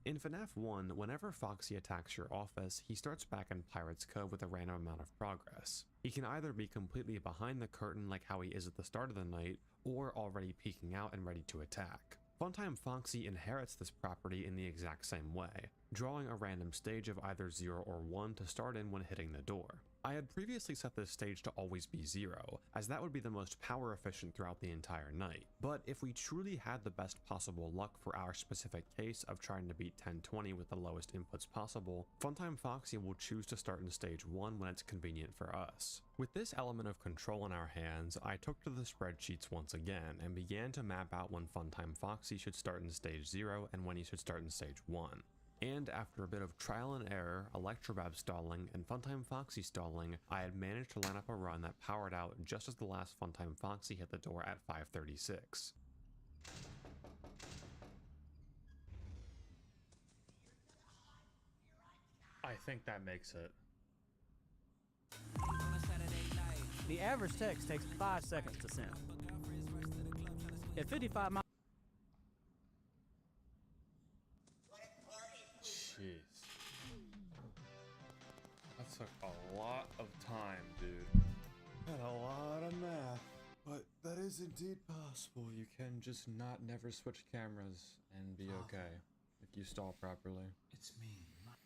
In FNAF 1, whenever Foxy attacks your office, he starts back in Pirate's Cove with a random amount of progress. He can either be completely behind the curtain like how he is at the start of the night, or already peeking out and ready to attack. Funtime Foxy inherits this property in the exact same way, drawing a random stage of either 0 or 1 to start in when hitting the door. I had previously set this stage to always be 0, as that would be the most power efficient throughout the entire night. But if we truly had the best possible luck for our specific case of trying to beat 1020 with the lowest inputs possible, Funtime Foxy will choose to start in stage 1 when it's convenient for us. With this element of control in our hands, I took to the spreadsheets once again and began to map out when Funtime Foxy should start in stage 0 and when he should start in stage 1. And after a bit of trial and error, Electrobab stalling, and Funtime Foxy stalling, I had managed to line up a run that powered out just as the last Funtime Foxy hit the door at 5:36. I think that makes it. The average text takes 5 seconds to send. At 55 miles. Jeez. That took a lot of time, dude. And a lot of math. But that is indeed possible. You can just not never switch cameras and be okay if you stall properly. It's me.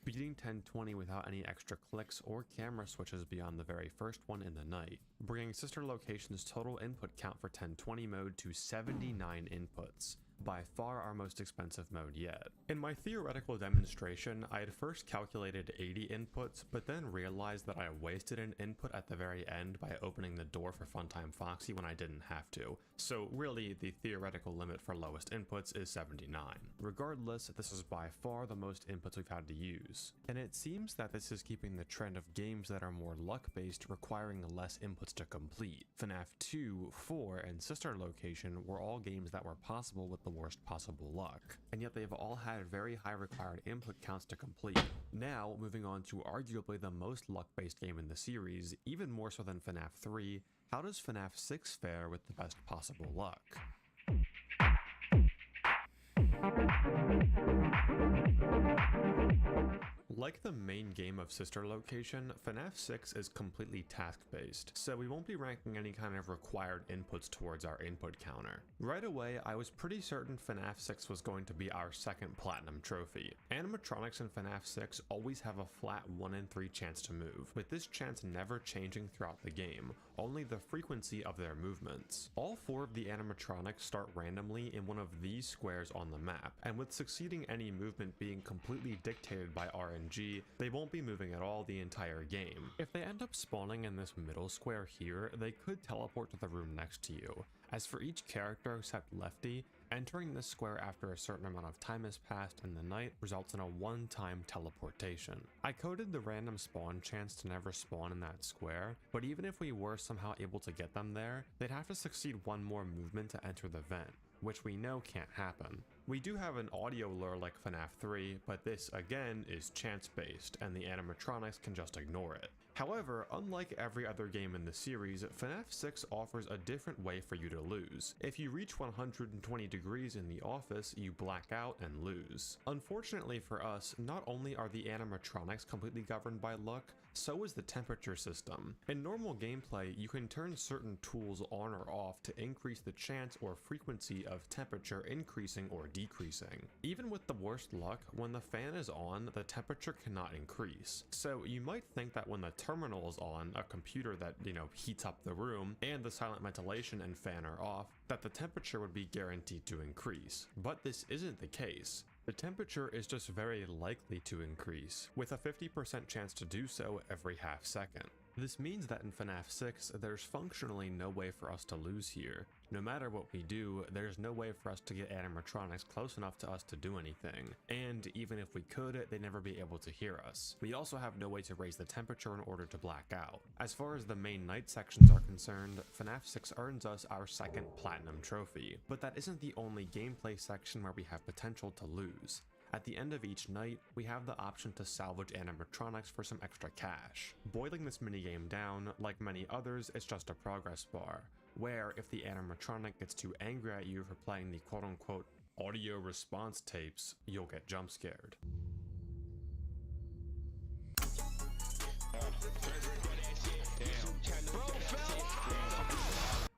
Beating 1020 without any extra clicks or camera switches beyond the very first one in the night, bringing Sister Location's total input count for 1020 mode to 79 inputs, by far our most expensive mode yet. In my theoretical demonstration, I had first calculated 80 inputs, but then realized that I wasted an input at the very end by opening the door for Funtime Foxy when I didn't have to, so really the theoretical limit for lowest inputs is 79. Regardless, this is by far the most inputs we've had to use, and it seems that this is keeping the trend of games that are more luck-based requiring less inputs to complete. FNAF 2, 4, and Sister Location were all games that were possible with the worst possible luck, and yet they've all had very high required input counts to complete. Now, moving on to arguably the most luck-based game in the series, even more so than FNAF 3, how does FNAF 6 fare with the best possible luck? Like the main game of Sister Location, FNAF 6 is completely task-based, so we won't be ranking any kind of required inputs towards our input counter. Right away, I was pretty certain FNAF 6 was going to be our second platinum trophy. Animatronics in FNAF 6 always have a flat 1 in 3 chance to move, with this chance never changing throughout the game, only the frequency of their movements. All 4 of the animatronics start randomly in one of these squares on the map, and with succeeding any movement being completely dictated by RNG, RPG, they won't be moving at all the entire game. If they end up spawning in this middle square here, they could teleport to the room next to you. As for each character except Lefty, entering this square after a certain amount of time has passed in the night results in a one-time teleportation. I coded the random spawn chance to never spawn in that square, but even if we were somehow able to get them there, they'd have to succeed one more movement to enter the vent, which we know can't happen. We do have an audio lure like FNAF 3, but this again is chance-based, and the animatronics can just ignore it. However, unlike every other game in the series, FNAF 6 offers a different way for you to lose. If you reach 120 degrees in the office, you black out and lose. Unfortunately for us, not only are the animatronics completely governed by luck, so is the temperature system. In normal gameplay, you can turn certain tools on or off to increase the chance or frequency of temperature increasing or decreasing. Even with the worst luck, when the fan is on, the temperature cannot increase. So you might think that when the terminal is on, a computer that, heats up the room, and the silent ventilation and fan are off, that the temperature would be guaranteed to increase. But this isn't the case. The temperature is just very likely to increase, with a 50% chance to do so every half second. This means that in FNAF 6, there's functionally no way for us to lose here. No matter what we do, there's no way for us to get animatronics close enough to us to do anything, and even if we could, they'd never be able to hear us. We also have no way to raise the temperature in order to black out. As far as the main night sections are concerned, FNAF 6 earns us our second platinum trophy, but that isn't the only gameplay section where we have potential to lose. At the end of each night, we have the option to salvage animatronics for some extra cash. Boiling this minigame down, like many others, it's just a progress bar, where if the animatronic gets too angry at you for playing the quote-unquote audio response tapes, you'll get jump scared.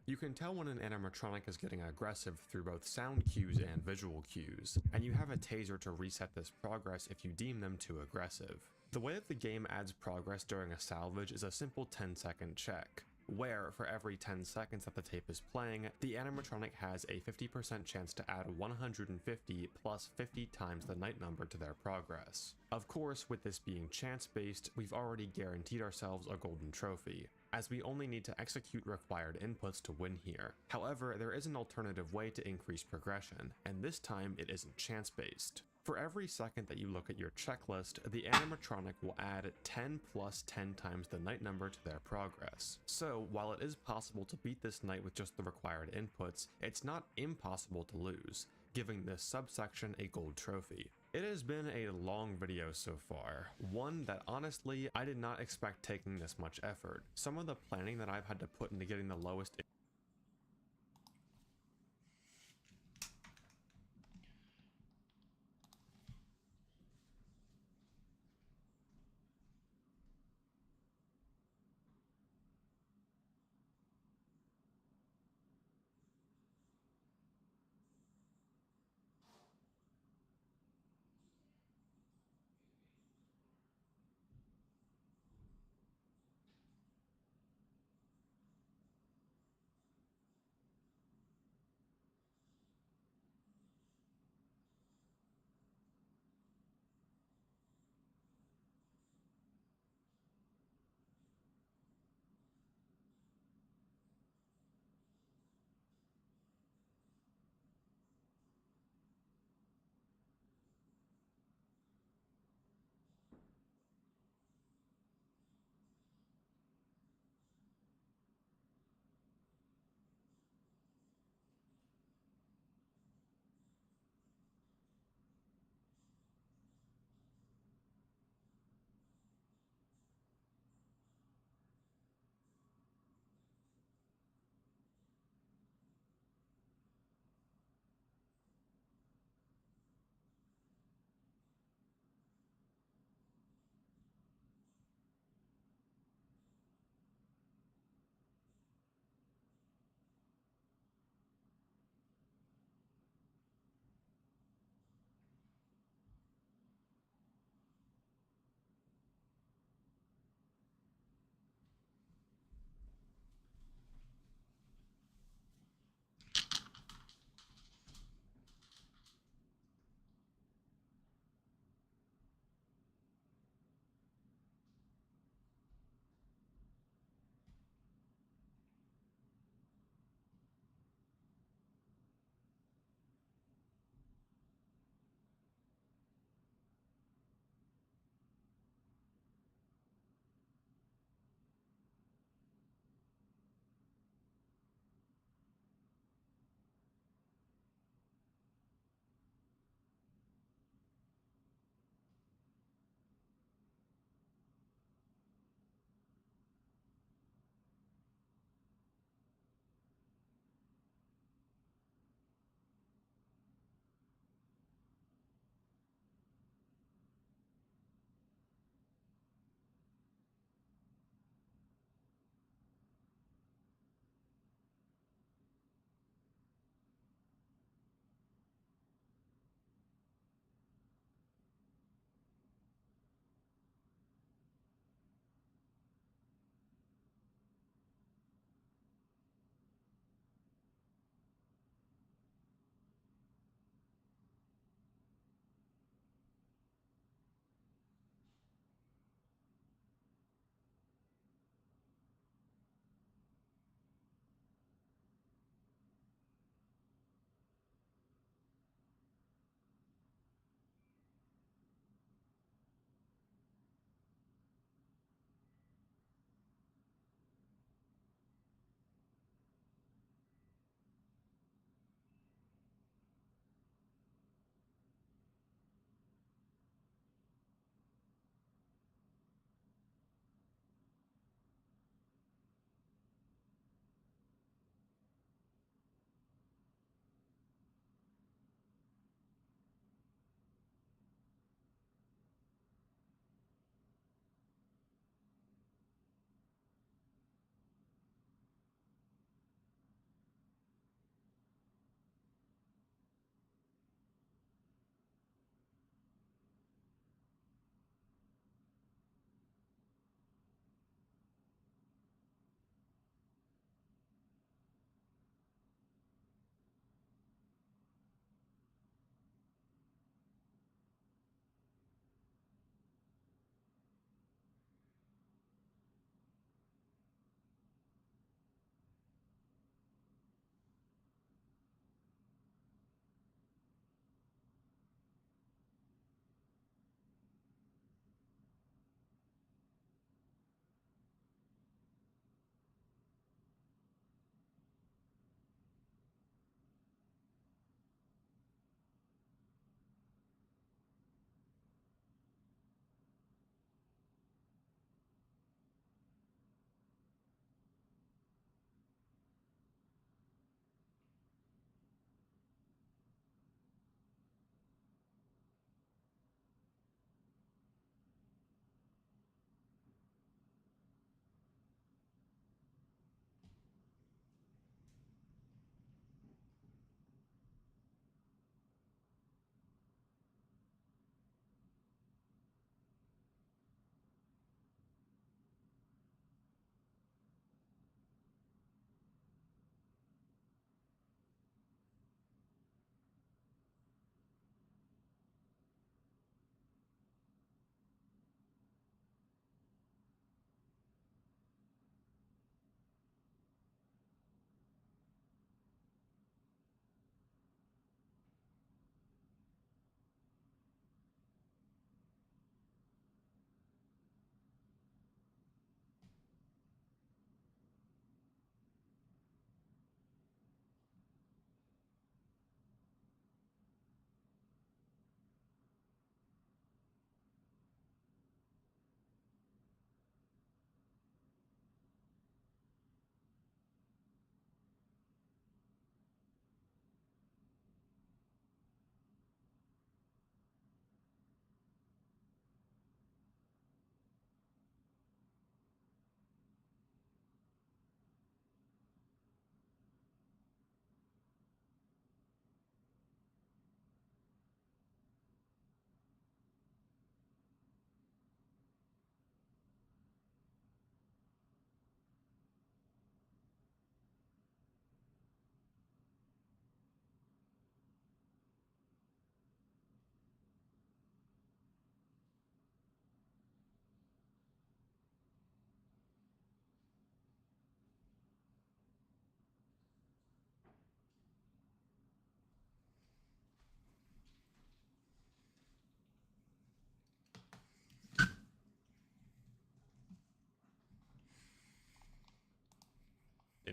You can tell when an animatronic is getting aggressive through both sound cues and visual cues, and you have a taser to reset this progress if you deem them too aggressive. The way that the game adds progress during a salvage is a simple 10-second check, where for every 10 seconds that the tape is playing, the animatronic has a 50% chance to add 150 plus 50 times the night number to their progress. Of course, with this being chance-based, we've already guaranteed ourselves a golden trophy, as we only need to execute required inputs to win here. However, there is an alternative way to increase progression, and this time it isn't chance-based. For every second that you look at your checklist, the animatronic will add 10 plus 10 times the night number to their progress. So, while it is possible to beat this night with just the required inputs, it's not impossible to lose, giving this subsection a gold trophy. It has been a long video so far, one that honestly I did not expect taking this much effort. Some of the planning that I've had to put into getting the lowest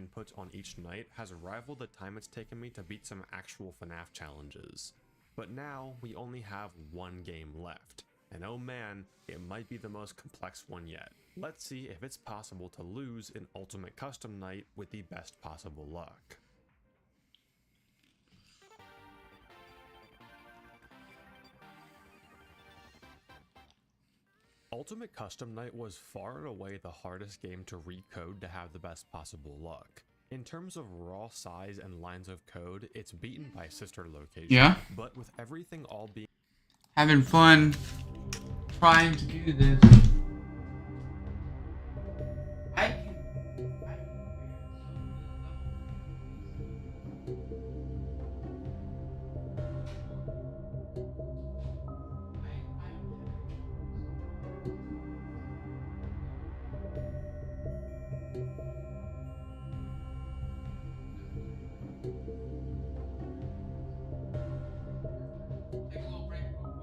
inputs on each night has rivaled the time it's taken me to beat some actual FNAF challenges. But now, we only have one game left, and oh man, it might be the most complex one yet. Let's see if it's possible to lose an Ultimate Custom Night with the best possible luck. Ultimate Custom Night was far and away the hardest game to recode to have the best possible luck. In terms of raw size and lines of code, it's beaten by Sister Location. Yeah. But with everything all being Having fun trying to do this. I can. Take a little break real quick.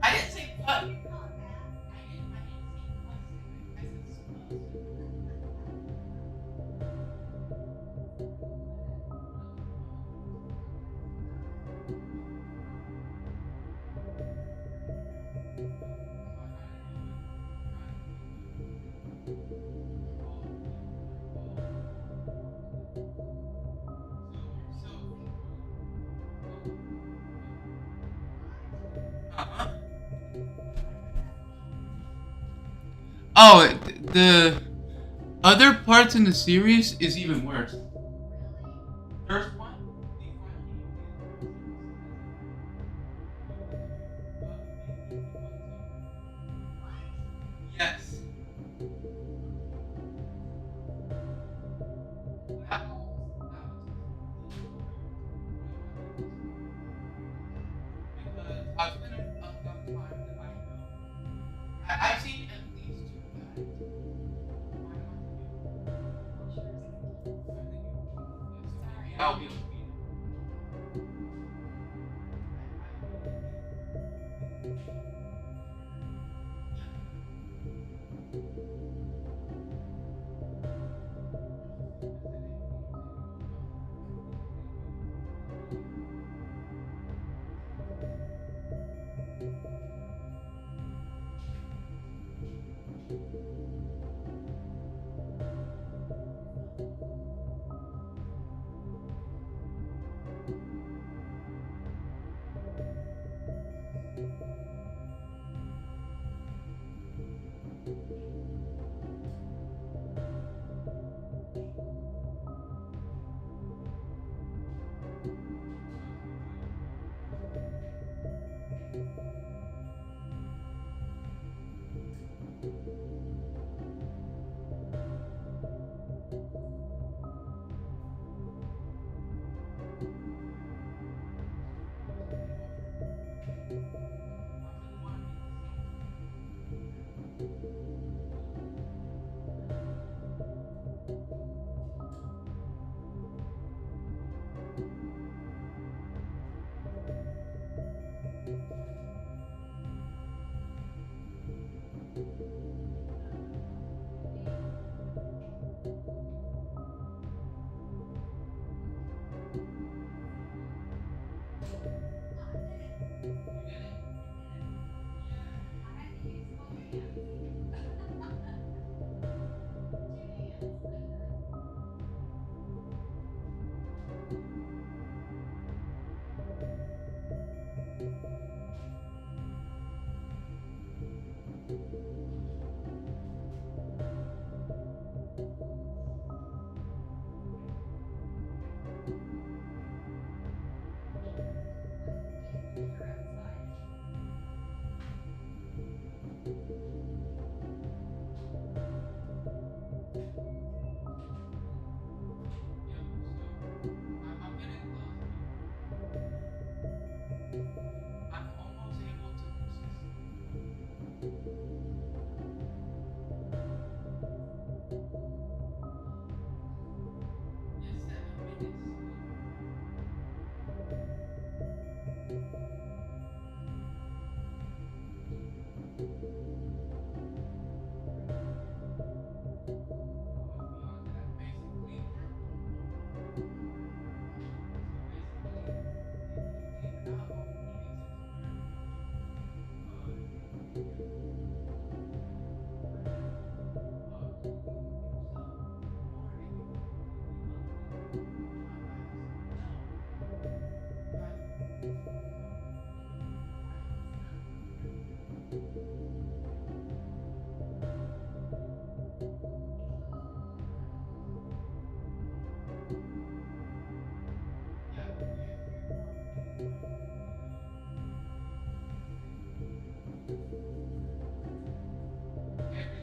I didn't say what. Oh, the other parts in the series is even worse. First one? Yes. Because I've spent enough time that I know. I've seen at least two guys. I'll be able to beat it.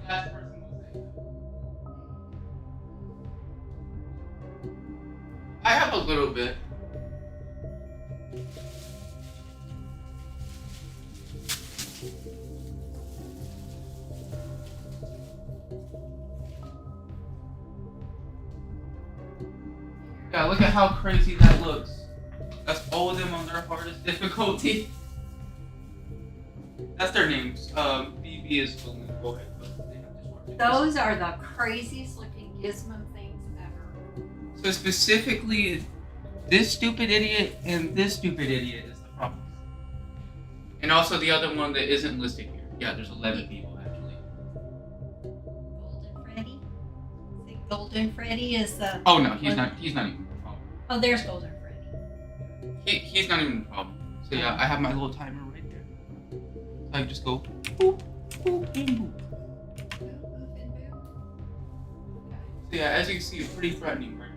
Last person will say that. I have a little bit. Yeah, look at how crazy that looks. That's all of them on their hardest difficulty. That's their names. BB is William. Go ahead. Those are the craziest looking gizmo things ever. So specifically, this stupid idiot and this stupid idiot is the problem. And also the other one that isn't listed here. Yeah, there's 11 people actually. Golden Freddy. See, Golden Freddy is the. Oh no, he's not even the problem. Oh, there's Golden Freddy. He's not even the problem. So yeah, I have my little timer right there. So I just go boop, boop, and boop. So yeah, as you can see, it's pretty threatening, right?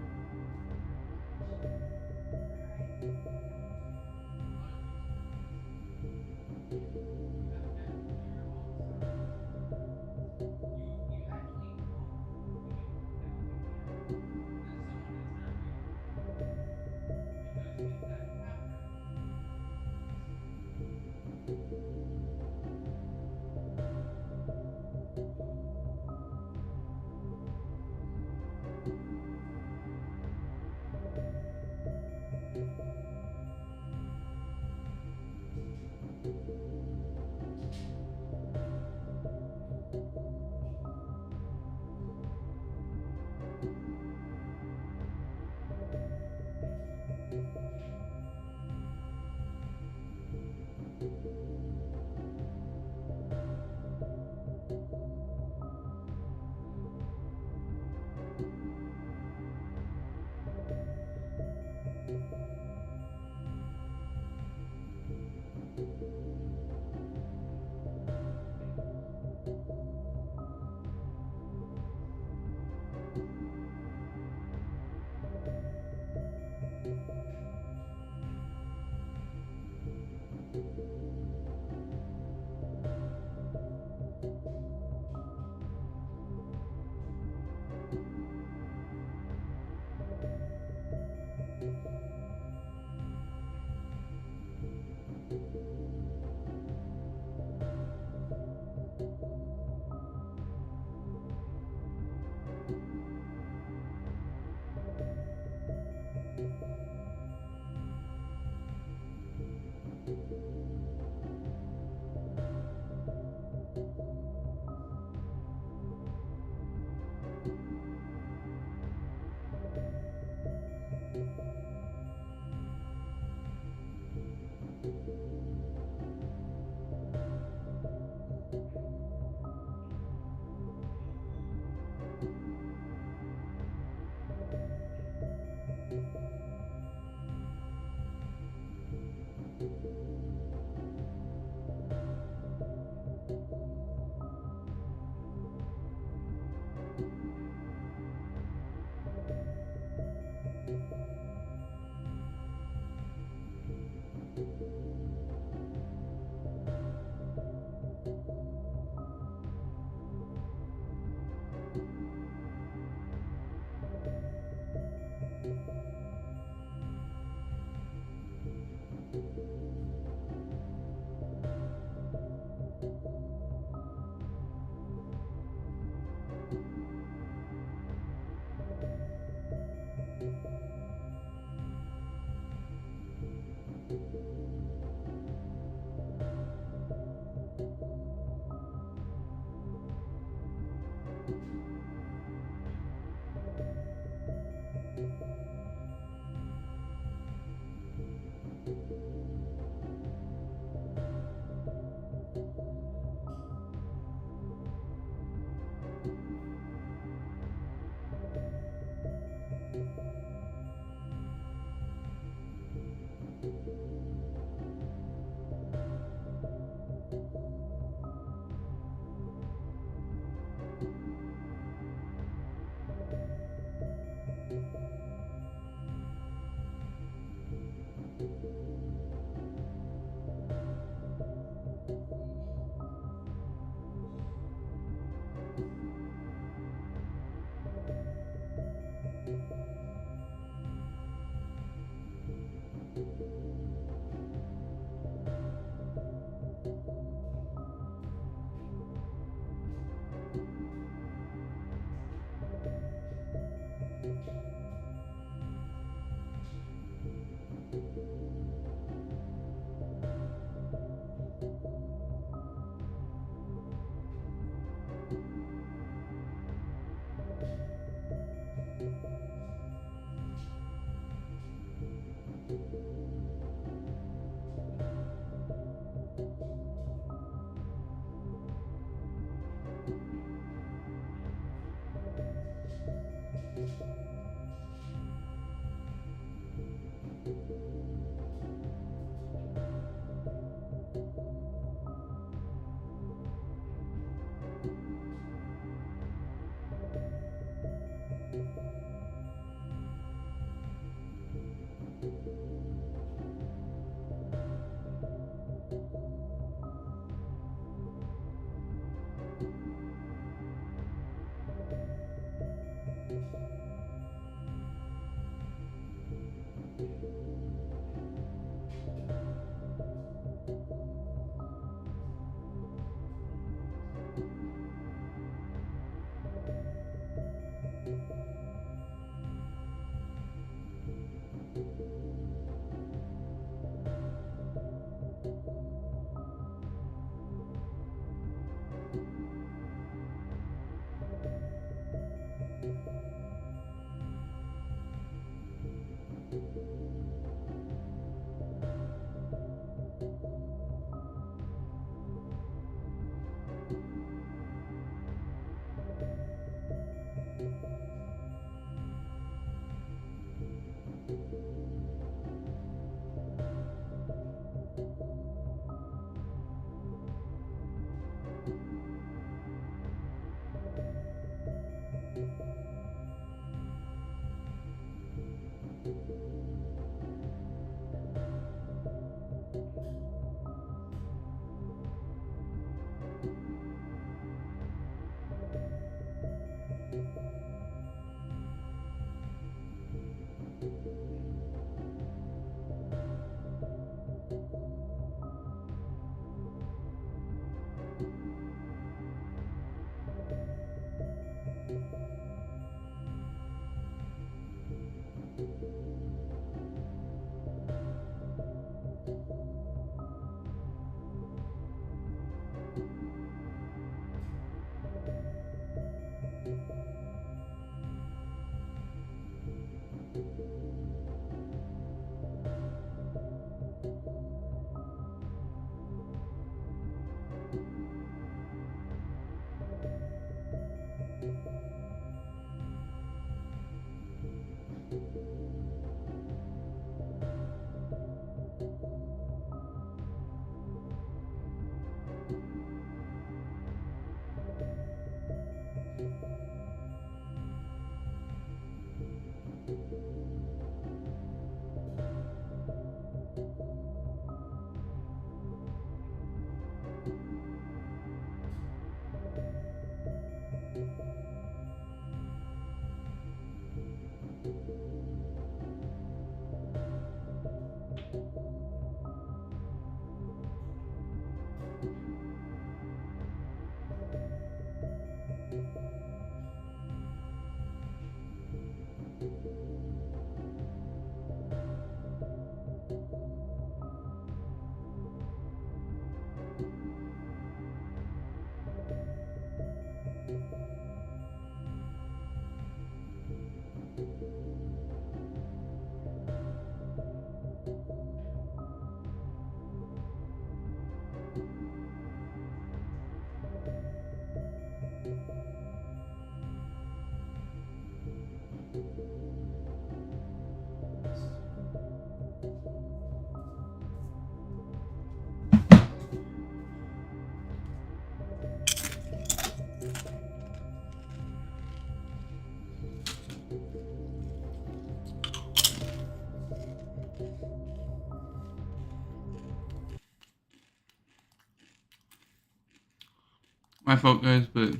My fault, guys, but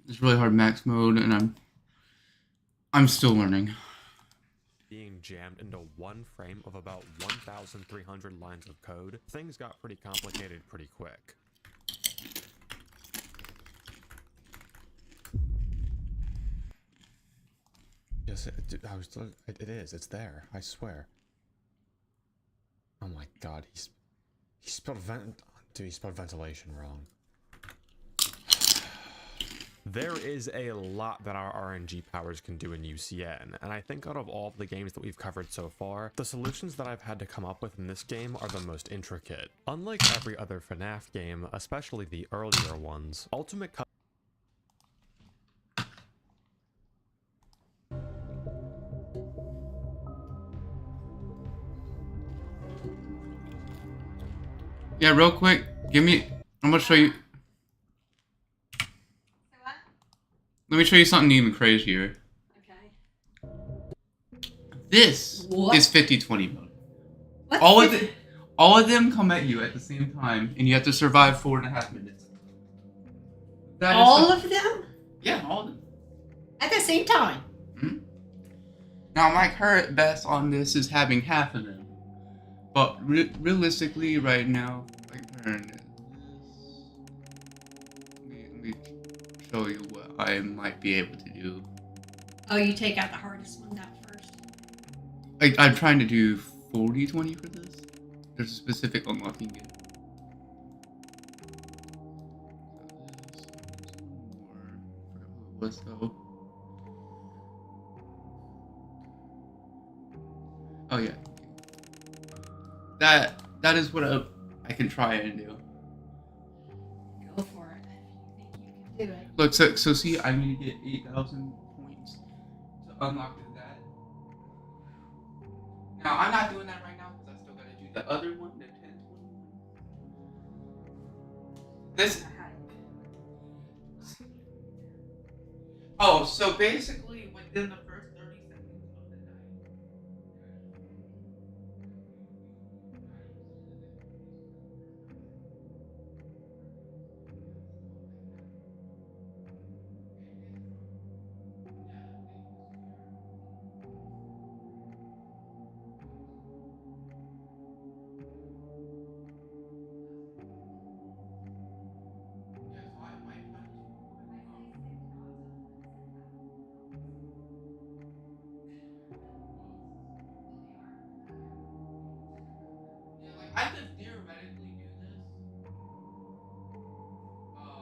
it's really hard max mode, and I'm still learning. Being jammed into one frame of about 1,300 lines of code, things got pretty complicated pretty quick. Yes, it is. It's there. I swear. Oh my god, he spelled he spelled ventilation wrong. There is a lot that our RNG powers can do in UCN, and I think out of all of the games that we've covered so far, the solutions that I've had to come up with in this game are the most intricate. Unlike every other FNAF game, especially the earlier ones, Ultimate Yeah, real quick, I'm gonna show you. Let me show you something even crazier. Okay. This What? is 50-20 mode. What's All of them come at you at the same time, and you have to survive 4.5 minutes. That is all of them Yeah, all of them. at the same time? Now, my current best on this is having half of them. But realistically, right now, like, let me show you what I might be able to do. Oh, you take out the hardest one out first. I'm trying to do 40-20 for this. There's a specific unlocking it. What's so? Oh yeah. That is what I can try and do. Go for it if you think you can do it. Look, so see, I need to get 8,000 points to unlock that. Now I'm not doing that right now because I still gotta do the other one, the 10-20 one. This. Oh, so basically within the first 30 seconds of the night. I could theoretically do this. I don't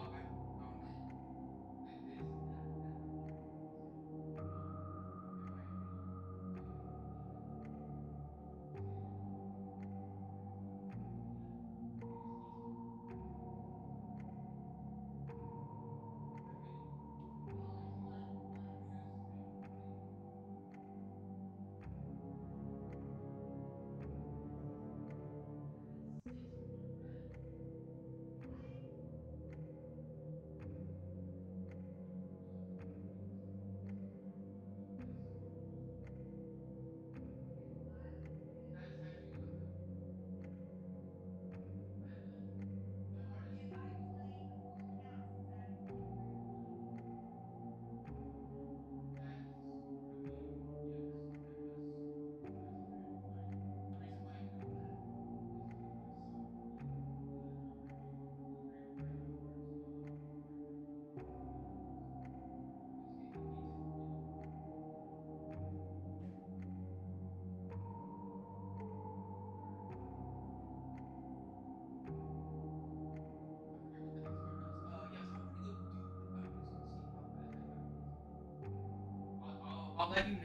I'll let you know.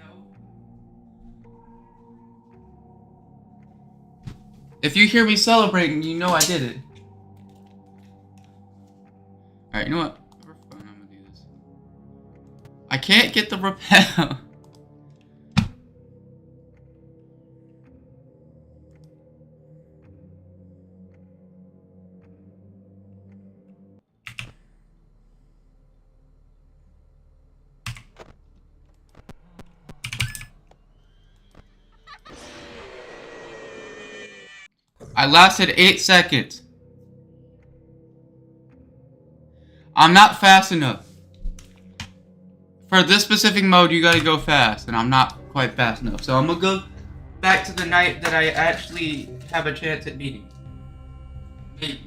If you hear me celebrating, you know I did it. Alright, you know what? For fun, I'm gonna do this. I can't get the rappel. I lasted 8 seconds. I'm not fast enough. For this specific mode, you gotta go fast, and I'm not quite fast enough. So I'm gonna go back to the night that I actually have a chance at beating. Maybe.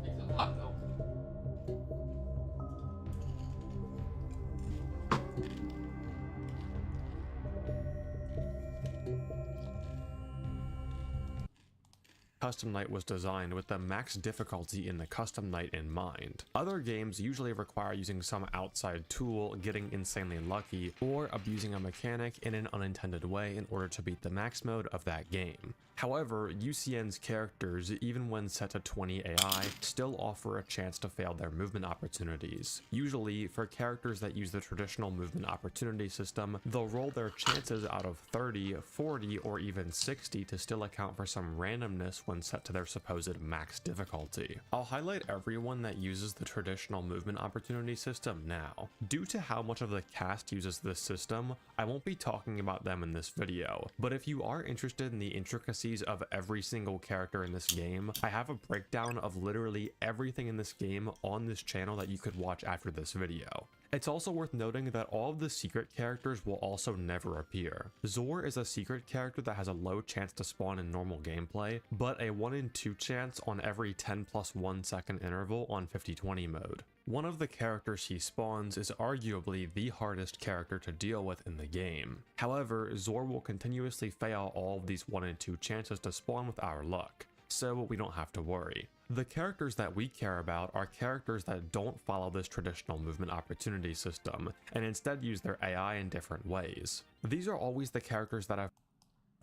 Takes a lot, though. Custom Night was designed with the max difficulty in the Custom Night in mind. Other games usually require using some outside tool, getting insanely lucky, or abusing a mechanic in an unintended way in order to beat the max mode of that game. However, UCN's characters, even when set to 20 AI, still offer a chance to fail their movement opportunities. Usually, for characters that use the traditional movement opportunity system, they'll roll their chances out of 30, 40, or even 60 to still account for some randomness when set to their supposed max difficulty. I'll highlight everyone that uses the traditional movement opportunity system now. Due to how much of the cast uses this system, I won't be talking about them in this video, but if you are interested in the intricacies of every single character in this game, I have a breakdown of literally everything in this game on this channel that you could watch after this video. It's also worth noting that all of the secret characters will also never appear. Zor is a secret character that has a low chance to spawn in normal gameplay, but a 1 in 2 chance on every 10+1 second interval on 50/20 mode. One of the characters he spawns is arguably the hardest character to deal with in the game. However, Zor will continuously fail all of these 1 in 2 chances to spawn with our luck, so we don't have to worry. The characters that we care about are characters that don't follow this traditional movement opportunity system, and instead use their AI in different ways. These are always the characters that have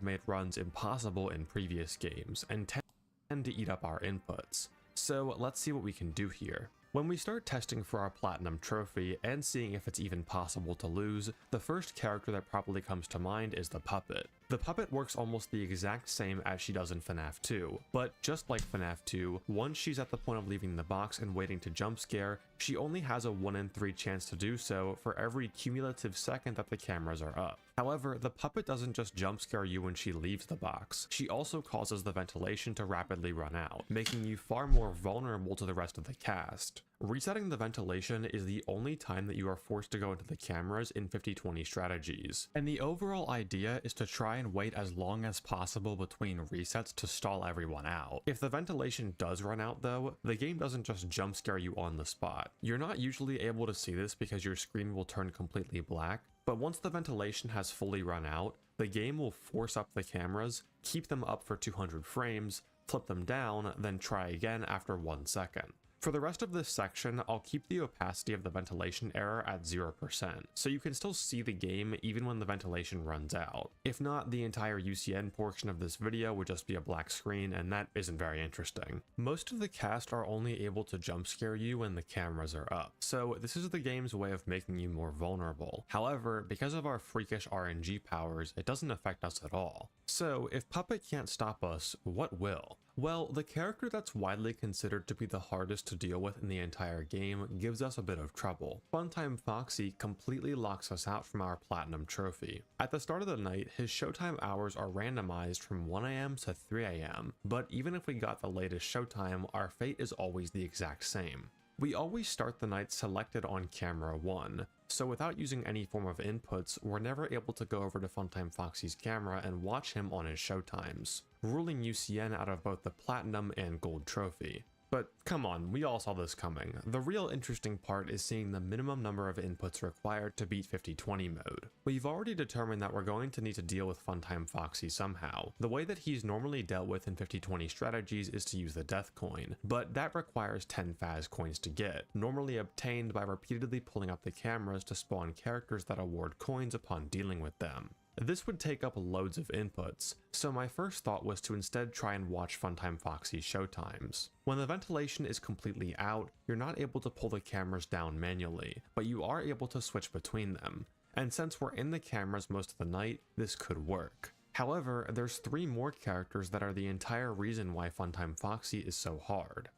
made runs impossible in previous games, and tend to eat up our inputs. So let's see what we can do here. When we start testing for our Platinum Trophy and seeing if it's even possible to lose, the first character that probably comes to mind is the Puppet. The Puppet works almost the exact same as she does in FNAF 2, but just like FNAF 2, once she's at the point of leaving the box and waiting to jump scare, she only has a 1 in 3 chance to do so for every cumulative second that the cameras are up. However, the Puppet doesn't just jump scare you when she leaves the box, she also causes the ventilation to rapidly run out, making you far more vulnerable to the rest of the cast. Resetting the ventilation is the only time that you are forced to go into the cameras in 50/20 strategies, and the overall idea is to try and wait as long as possible between resets to stall everyone out. If the ventilation does run out though, the game doesn't just jump scare you on the spot. You're not usually able to see this because your screen will turn completely black, but once the ventilation has fully run out, the game will force up the cameras, keep them up for 200 frames, flip them down, then try again after 1 second. For the rest of this section, I'll keep the opacity of the ventilation error at 0%, so you can still see the game even when the ventilation runs out. If not, the entire UCN portion of this video would just be a black screen, and that isn't very interesting. Most of the cast are only able to jump scare you when the cameras are up, so this is the game's way of making you more vulnerable. However, because of our freakish RNG powers, it doesn't affect us at all. So, if Puppet can't stop us, what will? Well, the character that's widely considered to be the hardest to deal with in the entire game gives us a bit of trouble. Funtime Foxy completely locks us out from our Platinum Trophy. At the start of the night, his showtime hours are randomized from 1 AM to 3 AM, but even if we got the latest showtime, our fate is always the exact same. We always start the night selected on camera 1, so without using any form of inputs, we're never able to go over to Funtime Foxy's camera and watch him on his showtimes, ruling UCN out of both the Platinum and Gold Trophy. But come on, we all saw this coming. The real interesting part is seeing the minimum number of inputs required to beat 50/20 mode. We've already determined that we're going to need to deal with Funtime Foxy somehow. The way that he's normally dealt with in 50/20 strategies is to use the Death Coin, but that requires 10 Faz coins to get, normally obtained by repeatedly pulling up the cameras to spawn characters that award coins upon dealing with them. This would take up loads of inputs, so my first thought was to instead try and watch Funtime Foxy's showtimes. When the ventilation is completely out, you're not able to pull the cameras down manually, but you are able to switch between them. And since we're in the cameras most of the night, this could work. However, there's 3 more characters that are the entire reason why Funtime Foxy is so hard.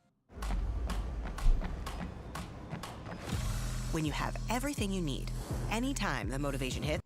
When you have everything you need, anytime the motivation hits.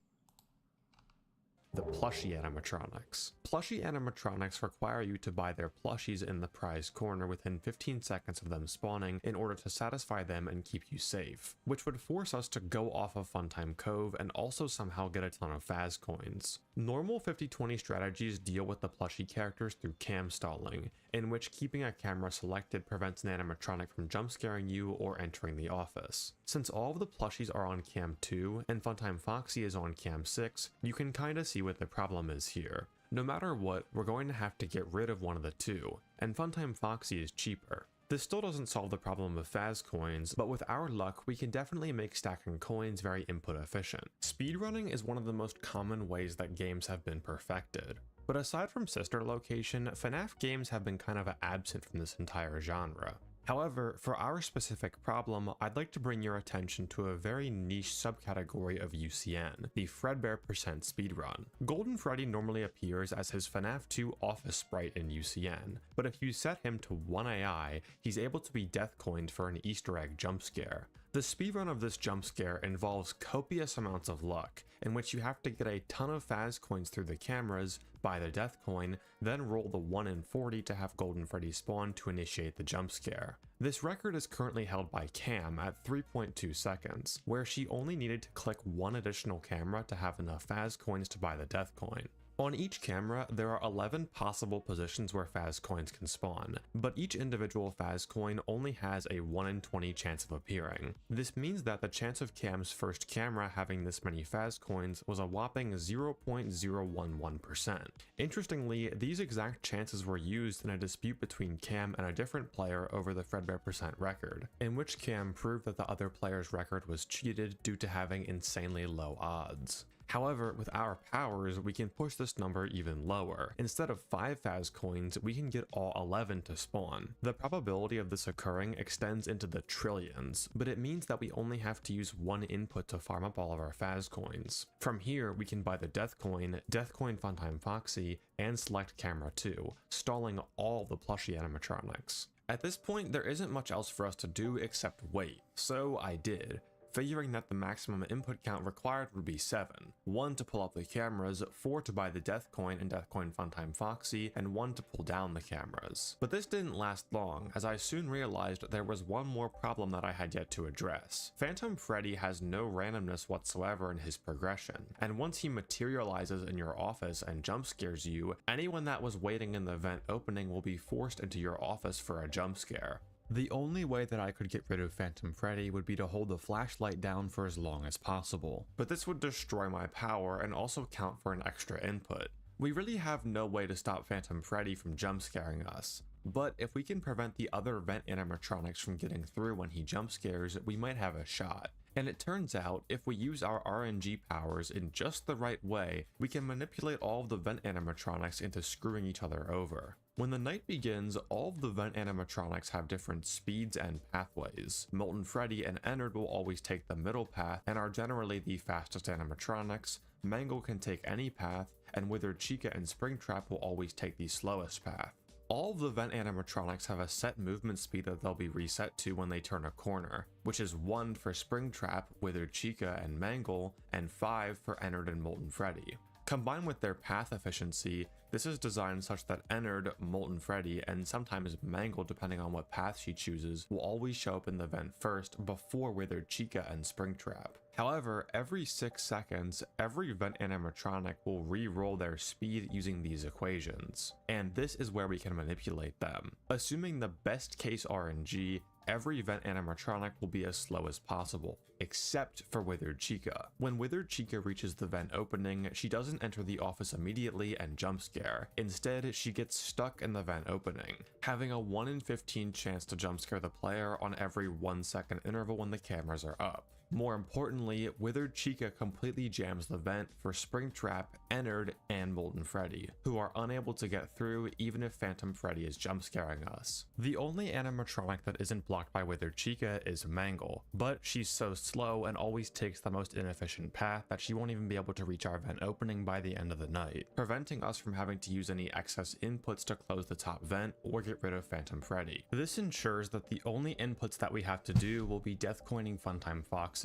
The plushie animatronics. Plushie animatronics require you to buy their plushies in the prize corner within 15 seconds of them spawning in order to satisfy them and keep you safe, which would force us to go off of Funtime Cove and also somehow get a ton of Faz coins. Normal 50-20 strategies deal with the plushie characters through cam stalling, in which keeping a camera selected prevents an animatronic from jump scaring you or entering the office. Since all of the plushies are on cam 2 and Funtime Foxy is on cam 6, you can kinda see what the problem is here. No matter what, we're going to have to get rid of one of the two, and Funtime Foxy is cheaper. This still doesn't solve the problem of Faz coins, but with our luck, we can definitely make stacking coins very input efficient. Speedrunning is one of the most common ways that games have been perfected. But aside from Sister Location, FNAF games have been kind of absent from this entire genre. However, for our specific problem, I'd like to bring your attention to a very niche subcategory of UCN, the Fredbear % speedrun. Golden Freddy normally appears as his FNAF 2 office sprite in UCN, but if you set him to 1 AI, he's able to be death coined for an Easter egg jump scare. The speedrun of this jump scare involves copious amounts of luck, in which you have to get a ton of Faz coins through the cameras, buy the death coin, then roll the 1 in 40 to have Golden Freddy spawn to initiate the jump scare. This record is currently held by Cam at 3.2 seconds, where she only needed to click 1 additional camera to have enough Faz coins to buy the death coin. On each camera, there are 11 possible positions where Faz coins can spawn, but each individual Faz coin only has a 1 in 20 chance of appearing. This means that the chance of Cam's first camera having this many Faz coins was a whopping 0.011%. Interestingly, these exact chances were used in a dispute between Cam and a different player over the Fredbear % record, in which Cam proved that the other player's record was cheated due to having insanely low odds. However, with our powers, we can push this number even lower. Instead of 5 Faz coins, we can get all 11 to spawn. The probability of this occurring extends into the trillions, but it means that we only have to use 1 input to farm up all of our Faz coins. From here, we can buy the death coin Funtime Foxy, and select camera 2, stalling all the plushie animatronics. At this point, there isn't much else for us to do except wait, so I did, figuring that the maximum input count required would be 7. 1 to pull up the cameras, 4 to buy the death coin and death coin Funtime Foxy, and 1 to pull down the cameras. But this didn't last long, as I soon realized there was one more problem that I had yet to address. Phantom Freddy has no randomness whatsoever in his progression, and once he materializes in your office and jump scares you, anyone that was waiting in the vent opening will be forced into your office for a jump scare. The only way that I could get rid of Phantom Freddy would be to hold the flashlight down for as long as possible, but this would destroy my power and also count for an extra input. We really have no way to stop Phantom Freddy from jump scaring us, but if we can prevent the other vent animatronics from getting through when he jump scares, we might have a shot. And it turns out, if we use our RNG powers in just the right way, we can manipulate all of the vent animatronics into screwing each other over. When the night begins, all of the vent animatronics have different speeds and pathways. Molten Freddy and Ennard will always take the middle path and are generally the fastest animatronics. Mangle can take any path, and Withered Chica and Springtrap will always take the slowest path. All of the vent animatronics have a set movement speed that they'll be reset to when they turn a corner, which is 1 for Springtrap, Withered Chica, and Mangle, and 5 for Ennard and Molten Freddy. Combined with their path efficiency, this is designed such that Ennard, Molten Freddy, and sometimes Mangle, depending on what path she chooses, will always show up in the vent first before Withered Chica and Springtrap. However, every 6 seconds, every vent animatronic will re-roll their speed using these equations, and this is where we can manipulate them. Assuming the best case RNG, every vent animatronic will be as slow as possible, except for Withered Chica. When Withered Chica reaches the vent opening, she doesn't enter the office immediately and jump scare. Instead, she gets stuck in the vent opening, having a 1 in 15 chance to jump scare the player on every 1 second interval when the cameras are up. More importantly, Withered Chica completely jams the vent for Springtrap, Ennard, and Molten Freddy, who are unable to get through even if Phantom Freddy is jump scaring us. The only animatronic that isn't blocked by Withered Chica is Mangle, but she's so slow and always takes the most inefficient path that she won't even be able to reach our vent opening by the end of the night, preventing us from having to use any excess inputs to close the top vent or get rid of Phantom Freddy. This ensures that the only inputs that we have to do will be deathcoining Funtime Foxy.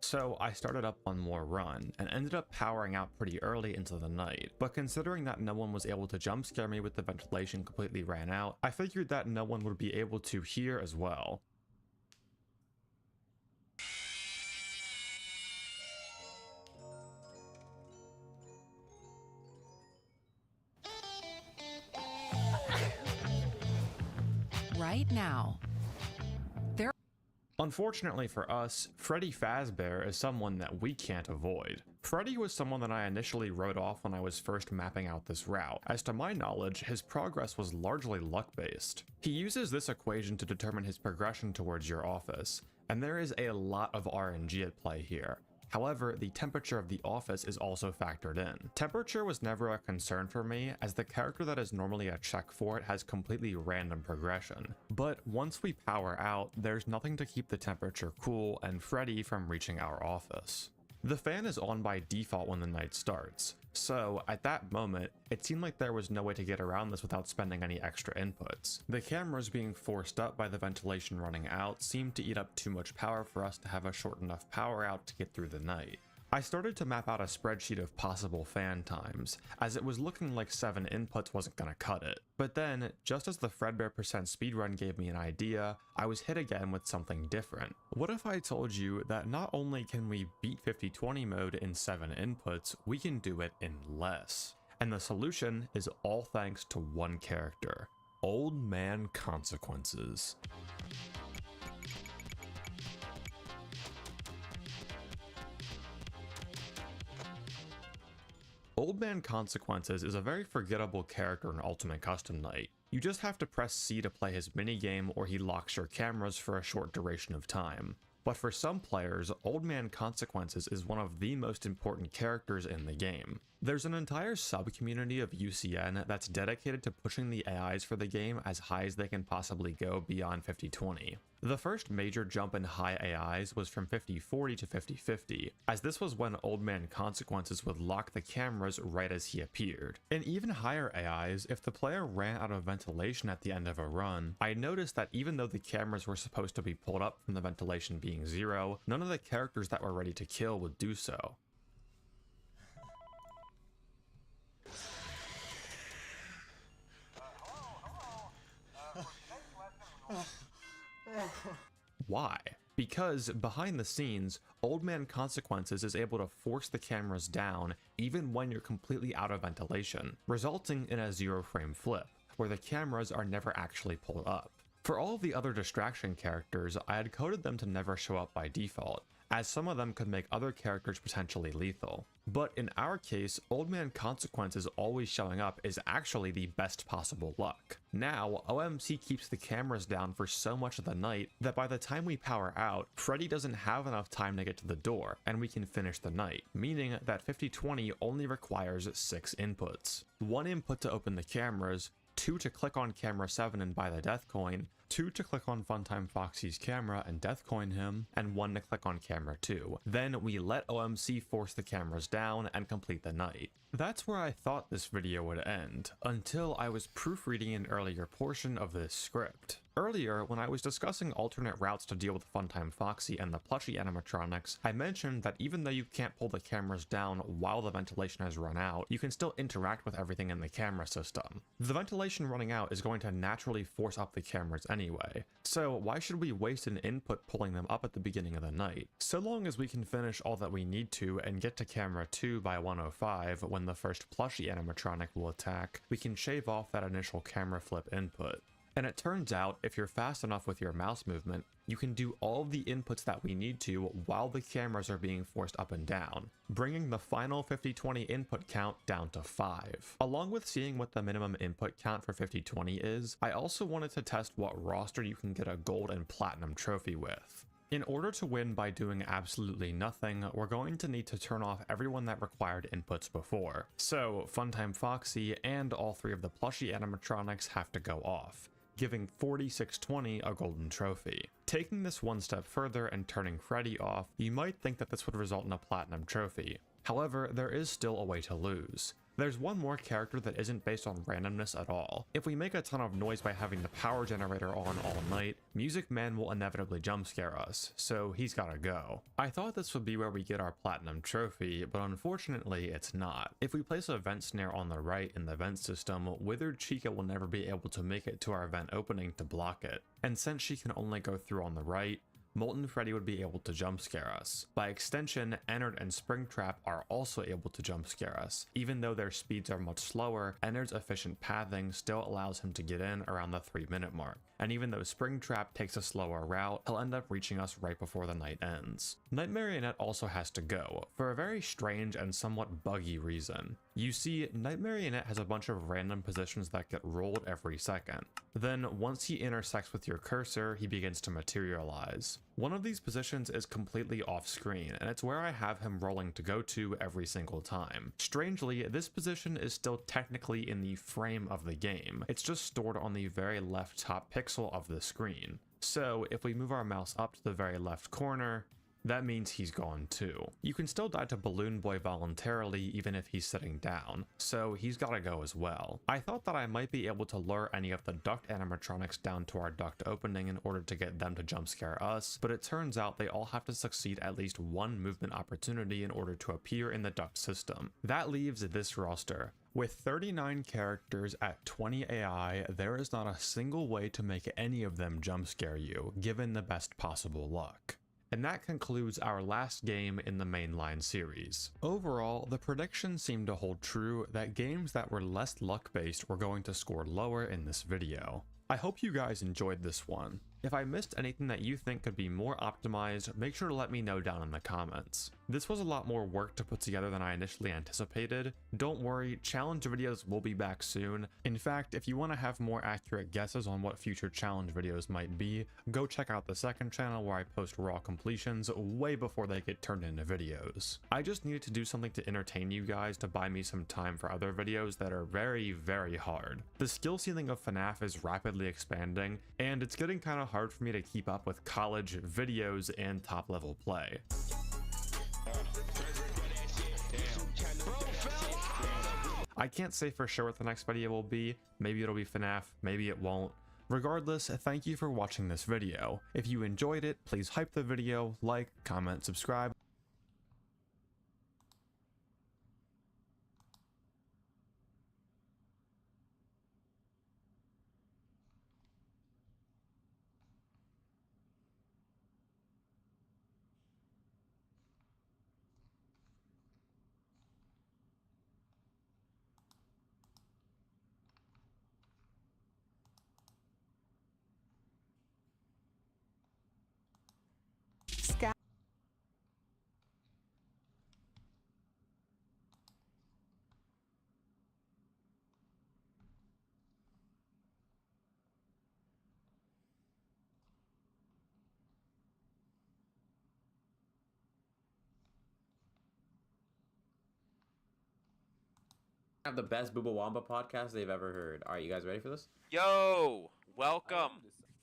So I started up one more run, and ended up powering out pretty early into the night, but considering that no one was able to jump scare me with the ventilation completely ran out, I figured that no one would be able to here as well. Right now. Unfortunately for us, Freddy Fazbear is someone that we can't avoid. Freddy was someone that I initially wrote off when I was first mapping out this route, as to my knowledge, his progress was largely luck-based. He uses this equation to determine his progression towards your office, and there is a lot of RNG at play here. However, the temperature of the office is also factored in. Temperature was never a concern for me, as the character that is normally a check for it has completely random progression. But once we power out, there's nothing to keep the temperature cool and Freddy from reaching our office. The fan is on by default when the night starts, so at that moment, it seemed like there was no way to get around this without spending any extra inputs. The cameras being forced up by the ventilation running out seemed to eat up too much power for us to have a short enough power out to get through the night. I started to map out a spreadsheet of possible fan times, as it was looking like 7 inputs wasn't gonna cut it. But then, just as the Fredbear % speedrun gave me an idea, I was hit again with something different. What if I told you that not only can we beat 50/20 mode in 7 inputs, we can do it in less? And the solution is all thanks to one character, Old Man Consequences. Old Man Consequences is a very forgettable character in Ultimate Custom Night. You just have to press C to play his minigame or he locks your cameras for a short duration of time. But for some players, Old Man Consequences is one of the most important characters in the game. There's an entire sub-community of UCN that's dedicated to pushing the AIs for the game as high as they can possibly go beyond 50/20. The first major jump in high AIs was from 50/40 to 50/50, as this was when Old Man Consequences would lock the cameras right as he appeared. In even higher AIs, if the player ran out of ventilation at the end of a run, I noticed that even though the cameras were supposed to be pulled up from the ventilation being 0, none of the characters that were ready to kill would do so. Why? Because behind the scenes, Old Man Consequences is able to force the cameras down even when you're completely out of ventilation, resulting in a 0-frame flip, where the cameras are never actually pulled up. For all of the other distraction characters, I had coded them to never show up by default, as some of them could make other characters potentially lethal. But in our case, Old Man Consequences always showing up is actually the best possible luck. Now, OMC keeps the cameras down for so much of the night that by the time we power out, Freddy doesn't have enough time to get to the door, and we can finish the night, meaning that 50/20 only requires 6 inputs. 1 input to open the cameras, 2 to click on camera 7 and buy the death coin, 2 to click on Funtime Foxy's camera and death coin him, and 1 to click on camera 2. Then we let OMC force the cameras down and complete the night. That's where I thought this video would end, until I was proofreading an earlier portion of this script. Earlier, when I was discussing alternate routes to deal with Funtime Foxy and the plushie animatronics, I mentioned that even though you can't pull the cameras down while the ventilation has run out, you can still interact with everything in the camera system. The ventilation running out is going to naturally force up the cameras anyway, so why should we waste an input pulling them up at the beginning of the night? So long as we can finish all that we need to and get to camera 2 by 105 when the first plushie animatronic will attack, we can shave off that initial camera flip input. And it turns out, if you're fast enough with your mouse movement, you can do all of the inputs that we need to while the cameras are being forced up and down, bringing the final 50/20 input count down to 5. Along with seeing what the minimum input count for 50/20 is, I also wanted to test what roster you can get a gold and platinum trophy with. In order to win by doing absolutely nothing, we're going to need to turn off everyone that required inputs before. So Funtime Foxy and all 3 of the plushie animatronics have to go off, giving 4620 a golden trophy. Taking this one step further and turning Freddy off, you might think that this would result in a platinum trophy. However, there is still a way to lose. There's one more character that isn't based on randomness at all. If we make a ton of noise by having the power generator on all night, Music Man will inevitably jump scare us, so he's gotta go. I thought this would be where we get our platinum trophy, but unfortunately it's not. If we place a vent snare on the right in the vent system, Withered Chica will never be able to make it to our vent opening to block it. And since she can only go through on the right, Molten Freddy would be able to jump scare us. By extension, Ennard and Springtrap are also able to jump scare us. Even though their speeds are much slower, Ennard's efficient pathing still allows him to get in around the 3-minute mark. And even though Springtrap takes a slower route, he'll end up reaching us right before the night ends. Night Marionette also has to go, for a very strange and somewhat buggy reason. You see, Night Marionette has a bunch of random positions that get rolled every second. Then, once he intersects with your cursor, he begins to materialize. One of these positions is completely off screen, and it's where I have him rolling to go to every single time. Strangely, this position is still technically in the frame of the game. It's just stored on the very left top pixel of the screen. So, if we move our mouse up to the very left corner, that means he's gone too. You can still die to Balloon Boy voluntarily even if he's sitting down, so he's gotta go as well. I thought that I might be able to lure any of the duct animatronics down to our duct opening in order to get them to jump scare us, but it turns out they all have to succeed at least one movement opportunity in order to appear in the duct system. That leaves this roster. With 39 characters at 20 AI, there is not a single way to make any of them jump scare you, given the best possible luck. And that concludes our last game in the mainline series. Overall, the predictions seem to hold true that games that were less luck-based were going to score lower in this video. I hope you guys enjoyed this one. If I missed anything that you think could be more optimized, make sure to let me know down in the comments. This was a lot more work to put together than I initially anticipated. Don't worry, challenge videos will be back soon. In fact, if you want to have more accurate guesses on what future challenge videos might be, go check out the second channel where I post raw completions way before they get turned into videos. I just needed to do something to entertain you guys to buy me some time for other videos that are very, very hard. The skill ceiling of FNAF is rapidly expanding, and it's getting kind of hard for me to keep up with college videos and top level play. I can't say for sure what the next video will be. Maybe it'll be FNAF, maybe it won't. Regardless, thank you for watching this video. If you enjoyed it, please hype the video, like, comment, subscribe. Have the best Booba Wamba podcast they've ever heard. All right, you guys ready for this? Yo, welcome.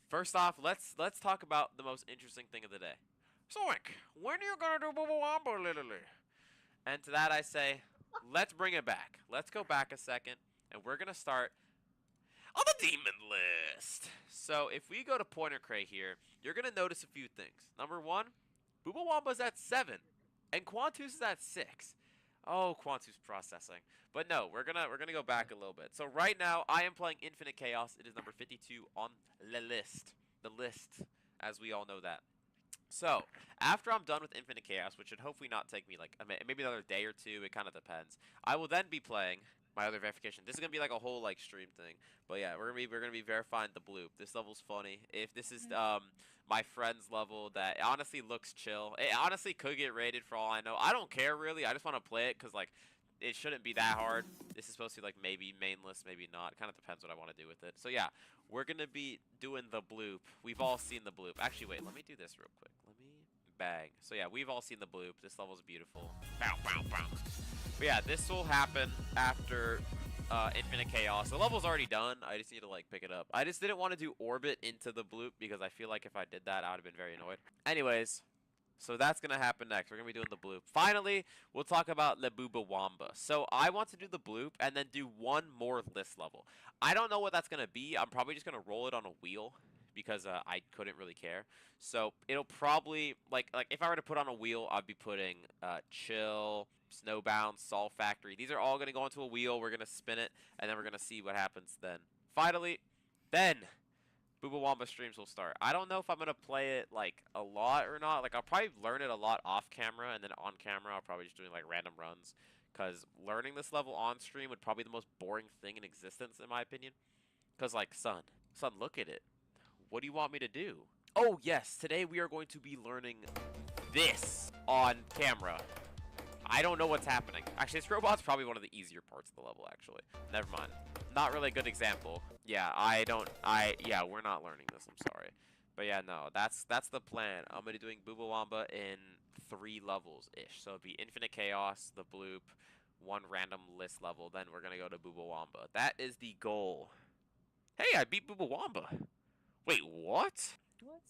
First off, let's talk about the most interesting thing of the day. Zoink, when are you gonna do Booba Wamba, literally? And to that I say, let's bring it back. Let's go back a second, and we're gonna start on the demon list. So if we go to Pointer Cray here, you're gonna notice a few things. Number one, Booba Wamba's at 7, and Quantus is at 6. Oh, Quantus processing. But no, we're gonna go back a little bit. So right now, I am playing Infinite Chaos. It is number 52 on the list. The list, as we all know that. So, after I'm done with Infinite Chaos, which should hopefully not take me like maybe another day or two, it kind of depends. I will then be playing my other verification. This is gonna be like a whole like stream thing. But yeah, we're gonna be verifying the bloop. This level's funny. If this is my friend's level that honestly looks chill. It honestly could get rated for all I know. I don't care really. I just want to play it because like it shouldn't be that hard. This is supposed to be like maybe mainless, maybe not. Kind of depends what I want to do with it. So yeah, we're gonna be doing the bloop. We've all seen the bloop. Actually, wait, let me do this real quick. Let me bang. So yeah, we've all seen the bloop. This level's beautiful. Bow, bow, bow. But yeah, this will happen after Infinite Chaos. The level's already done. I just need to like pick it up. I just didn't want to do orbit into the bloop because I feel like if I did that, I would have been very annoyed. Anyways, so that's gonna happen next. We're gonna be doing the bloop. Finally, we'll talk about Le Booba Wamba. So I want to do the bloop and then do one more list level. I don't know what that's gonna be. I'm probably just gonna roll it on a wheel because I couldn't really care. So it'll probably like if I were to put on a wheel, I'd be putting Chill, Snowbound, Salt Factory. These are all gonna go into a wheel. We're gonna spin it and then we're gonna see what happens then. Finally, then Booba Wamba streams will start. I don't know if I'm gonna play it like a lot or not. Like I'll probably learn it a lot off camera, and then on camera I'll probably just doing like random runs. Cause learning this level on stream would probably be the most boring thing in existence, in my opinion. Cause like, son, look at it. What do you want me to do? Oh yes, today we are going to be learning this on camera. I don't know what's happening. Actually, this robot's probably one of the easier parts of the level, actually. Never mind. Not really a good example. Yeah, yeah, we're not learning this, I'm sorry. But yeah, no, that's the plan. I'm gonna be doing Booba Wamba in 3 levels-ish. So it'll be Infinite Chaos, the bloop, 1 random list level, then we're gonna go to Booba Wamba. That is the goal. Hey, I beat Booba Wamba. Wait, what?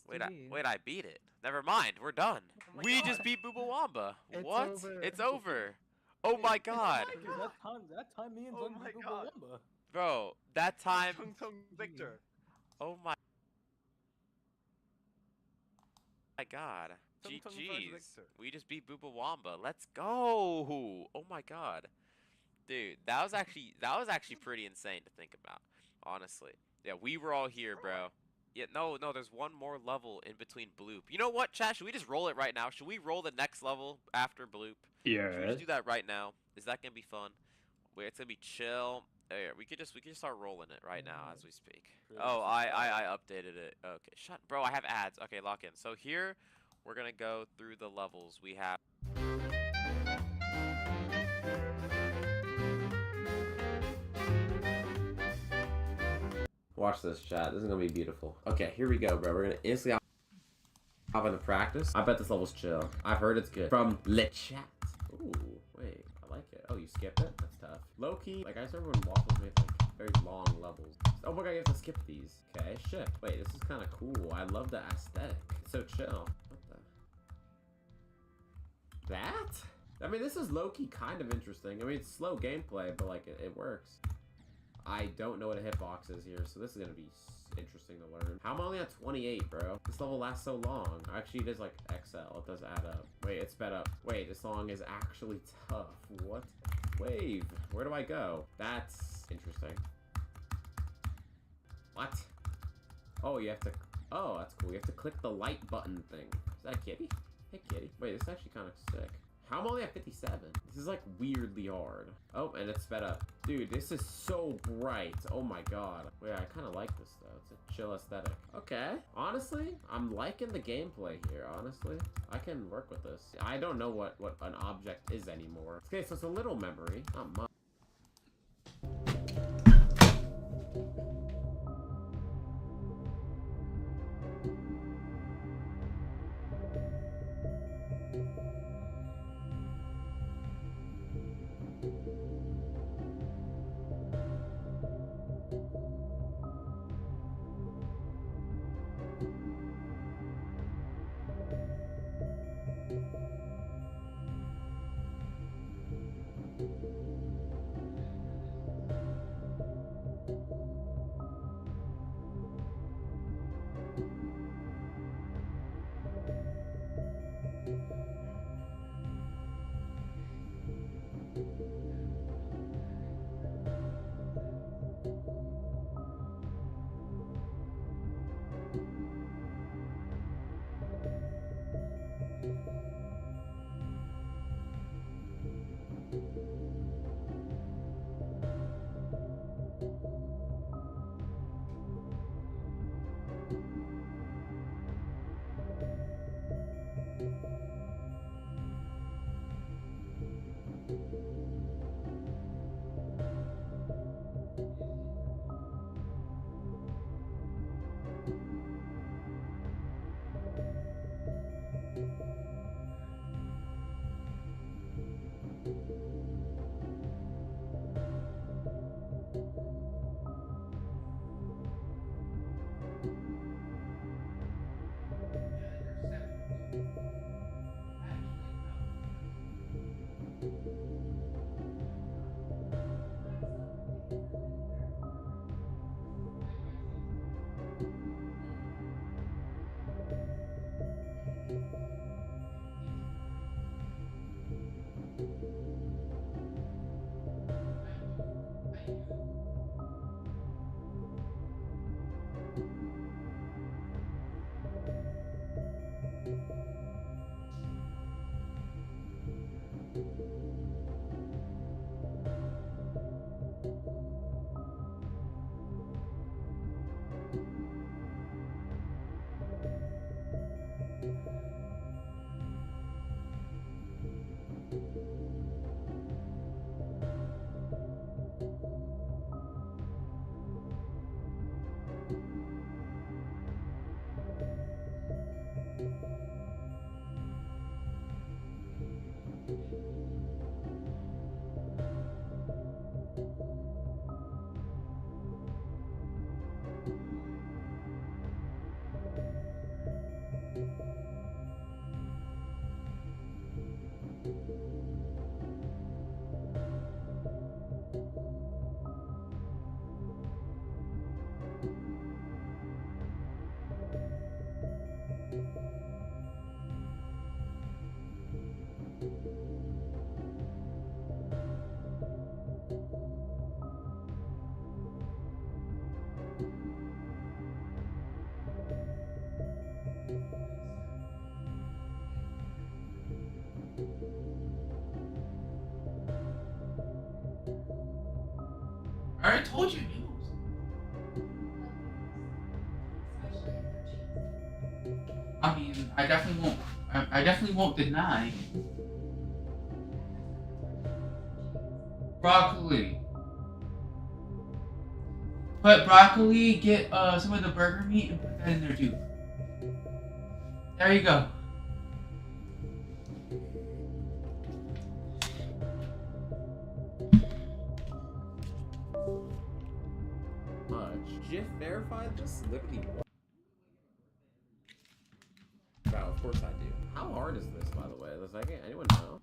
Wait, I beat it. Never mind, we're done. Oh We just beat Booba Wamba. What? It's over. Oh my god. That time me and Oh my god. Bro, that time. Tung Tung Victor. Oh my god. Tung Tung versus GG's. Victor. We just beat Booba Wamba. Let's go. Oh my god. Dude, that was actually pretty insane to think about. Honestly. Yeah, we were all here, bro. Yeah, no, there's one more level in between bloop. You know what, chat? Should we just roll it right now? Should we roll the next level after bloop? Yeah. Should we just do that right now? Is that gonna be fun? Wait, it's gonna be chill. Yeah, we could just start rolling it right now as we speak. Oh, I updated it. Okay, bro, I have ads. Okay, lock in. So here we're gonna go through the levels. We have Watch this, chat. This is gonna be beautiful. Okay, here we go, bro. We're gonna instantly hop into practice. I bet this level's chill. I've heard it's good. From Le Chat. Ooh, wait. I like it. Oh, you skipped it? That's tough. Low-key, like, I just remember when Waffles made, like, very long levels. Oh my god, you have to skip these. Okay, shit. Wait, this is kind of cool. I love the aesthetic. It's so chill. What the? That? I mean, this is low-key kind of interesting. I mean, it's slow gameplay, but, like, it works. I don't know what a hitbox is here, so this is gonna be interesting to learn. How am I only at 28, bro? This level lasts so long. Actually, it is like XL. It does add up. Wait, it's sped up. Wait, this song is actually tough. What? Wave. Where do I go? That's interesting. What? Oh, you have to... Oh, that's cool. You have to click the light button thing. Is that a kitty? Hey, kitty. Wait, this is actually kind of sick. How am I only at 57? This is like weirdly hard. Oh, and it's sped up. Dude, this is so bright. Oh my god. Wait, I kind of like this though. It's a chill aesthetic. Okay. Honestly, I'm liking the gameplay here, honestly. I can work with this. I don't know what an object is anymore. Okay, so it's a little memory. Not much. I already told you. I mean, I definitely won't. I definitely won't deny. Broccoli. Put broccoli. Get some of the burger meat and put that in there too. There you go. Jiff verified this? Literally what? Oh, of course I do. How hard is this, by the way? Does anyone know?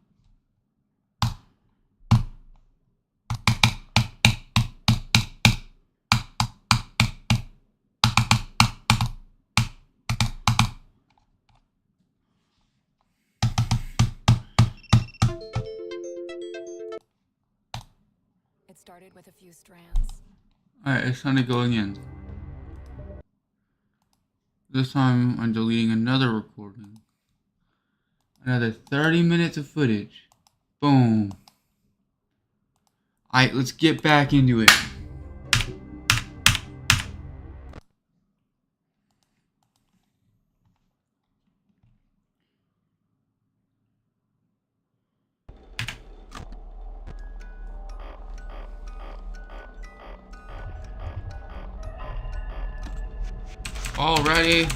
It started with a few strands. Alright, it's time to go again. This time I'm deleting another recording. Another 30 minutes of footage. Boom. Alright, let's get back into it. Alrighty.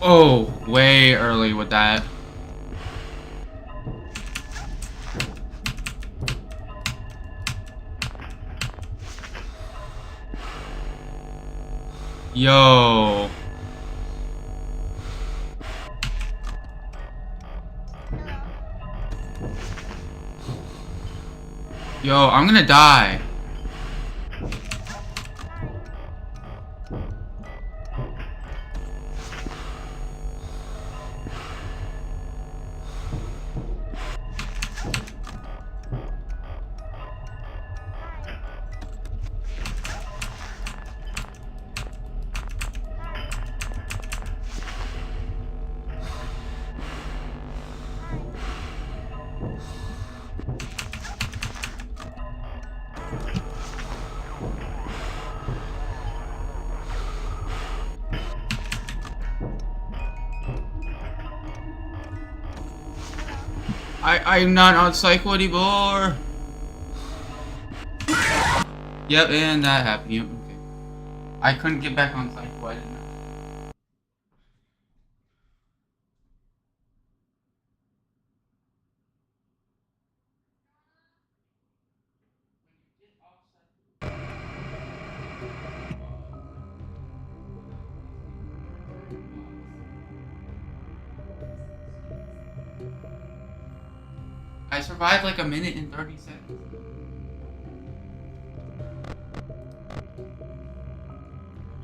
Oh, way early with that. Yo. Yo, I'm gonna die. I'm not on Psycho anymore. Yep, and that happened. Yep, okay. I couldn't get back on Psycho. I didn't know. I survived like a minute and 30 seconds.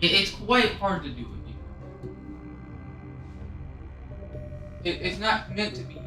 It's quite hard to do it. It's not meant to be easy.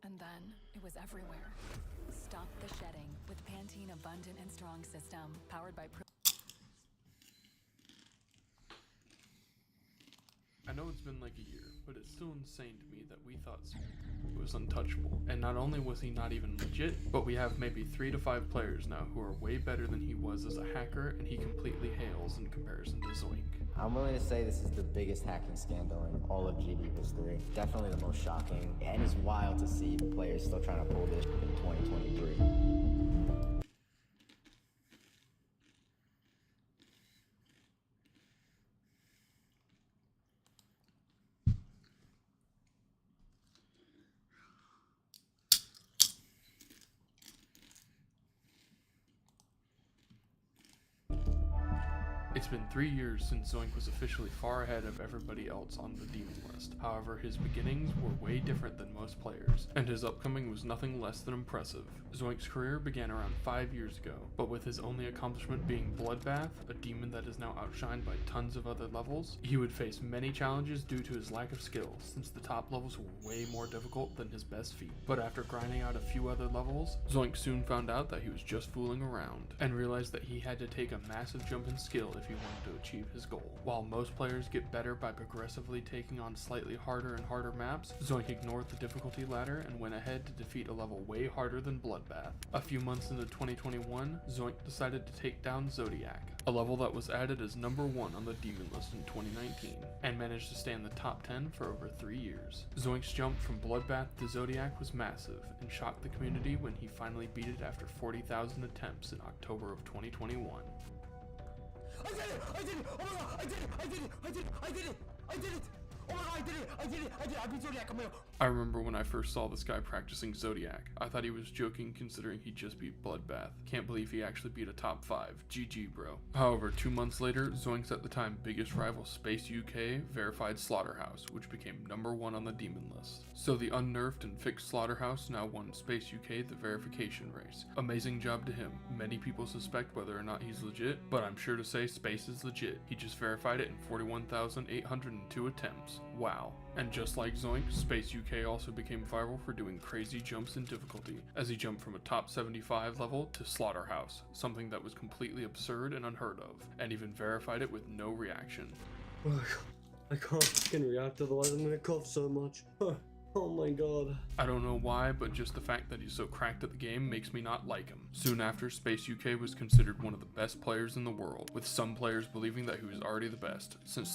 And then it was everywhere. Stop the shedding with Pantene Abundant and Strong System, powered by I know it's been like a year, but it's still insane to me that we thought he was untouchable. And not only was he not even legit, but we have maybe 3 to 5 players now who are way better than he was as a hacker, and he completely hails in comparison to Zoink. I'm willing to say this is the biggest hacking scandal in all of GD history. Definitely the most shocking, and it's wild to see players still trying to pull this in 2023. It's been 3 years since Zoink was officially far ahead of everybody else on the demon list. However, his beginnings were way different than most players, and his upcoming was nothing less than impressive. Zoink's career began around 5 years ago, but with his only accomplishment being Bloodbath, a demon that is now outshined by tons of other levels, he would face many challenges due to his lack of skill, since the top levels were way more difficult than his best feat. But after grinding out a few other levels, Zoink soon found out that he was just fooling around, and realized that he had to take a massive jump in skill if he wanted to achieve his goal. While most players get better by progressively taking on slightly harder and harder maps, Zoink ignored the difficulty ladder and went ahead to defeat a level way harder than Bloodbath. A few months into 2021, Zoink decided to take down Zodiac, a level that was added as number 1 on the demon list in 2019, and managed to stay in the top 10 for over 3 years. Zoink's jump from Bloodbath to Zodiac was massive, and shocked the community when he finally beat it after 40,000 attempts in October of 2021. I did it! I did it! Oh my god! I did it! I did it! I did it! I did it! I did it! Oh my god! I did it! I did it! I did it! I beat Zodiac! I remember when I first saw this guy practicing Zodiac. I thought he was joking considering he just beat Bloodbath. Can't believe he actually beat a top 5. GG, bro. However, 2 months later, Zoink's at the time biggest rival Space UK verified Slaughterhouse, which became number 1 on the demon list. So the unnerfed and fixed Slaughterhouse now won Space UK the verification race. Amazing job to him. Many people suspect whether or not he's legit, but I'm sure to say Space is legit. He just verified it in 41,802 attempts. Wow. And just like Zoink, Space UK also became viral for doing crazy jumps in difficulty, as he jumped from a top 75 level to Slaughterhouse, something that was completely absurd and unheard of, and even verified it with no reaction. I can't fucking react, otherwise I'm gonna cough so much. Oh my god. I don't know why, but just the fact that he's so cracked at the game makes me not like him. Soon after, Space UK was considered one of the best players in the world, with some players believing that he was already the best, since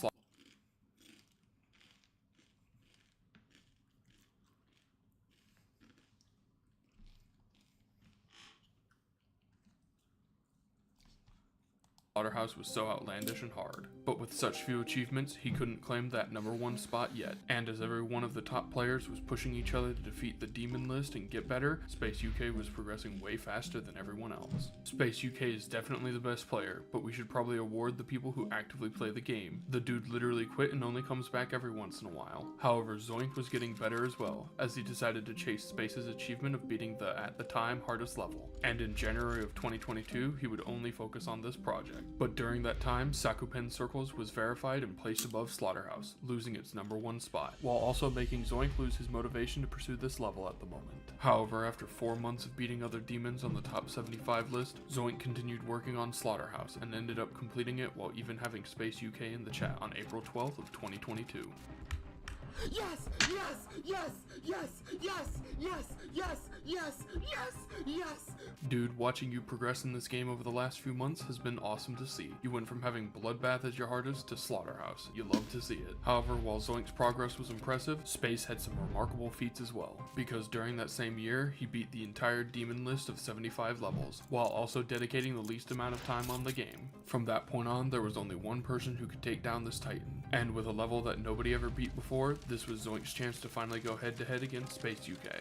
Slaughterhouse was so outlandish and hard. But with such few achievements, he couldn't claim that number 1 spot yet. And as every one of the top players was pushing each other to defeat the demon list and get better, Space UK was progressing way faster than everyone else. Space UK is definitely the best player, but we should probably award the people who actively play the game. The dude literally quit and only comes back every once in a while. However, Zoink was getting better as well, as he decided to chase Space's achievement of beating the, at the time, hardest level. And in January of 2022, he would only focus on this project. But during that time, Sakupen Circles was verified and placed above Slaughterhouse, losing its number 1 spot, while also making Zoink lose his motivation to pursue this level at the moment. However, after 4 months of beating other demons on the top 75 list, Zoink continued working on Slaughterhouse and ended up completing it while even having Space UK in the chat on April 12th of 2022. Yes! Yes! Yes! Yes! Yes! Yes! Yes! Yes! Yes! Yes! Dude, watching you progress in this game over the last few months has been awesome to see. You went from having Bloodbath as your hardest to Slaughterhouse. You love to see it. However, while Zoink's progress was impressive, Space had some remarkable feats as well, because during that same year, he beat the entire demon list of 75 levels, while also dedicating the least amount of time on the game. From that point on, there was only one person who could take down this titan, and with a level that nobody ever beat before, this was Zoink's chance to finally go head to head against Space UK.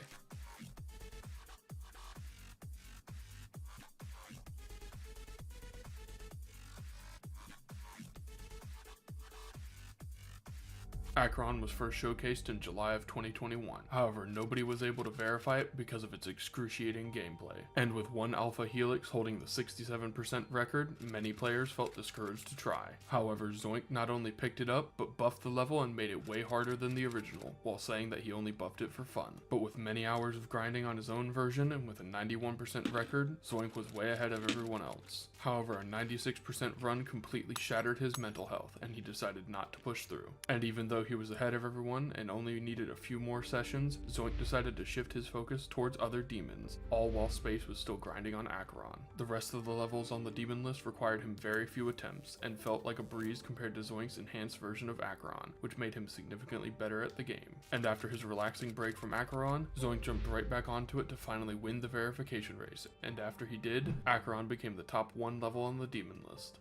Acheron was first showcased in July of 2021. However, nobody was able to verify it because of its excruciating gameplay. And with one Alpha Helix holding the 67% record, many players felt discouraged to try. However, Zoink not only picked it up, but buffed the level and made it way harder than the original, while saying that he only buffed it for fun. But with many hours of grinding on his own version and with a 91% record, Zoink was way ahead of everyone else. However, a 96% run completely shattered his mental health, and he decided not to push through. And even though he was ahead of everyone and only needed a few more sessions, Zoink decided to shift his focus towards other demons, all while Space was still grinding on Acheron. The rest of the levels on the demon list required him very few attempts, and felt like a breeze compared to Zoink's enhanced version of Acheron, which made him significantly better at the game. And after his relaxing break from Acheron, Zoink jumped right back onto it to finally win the verification race, and after he did, Acheron became the top 1 level on the demon list.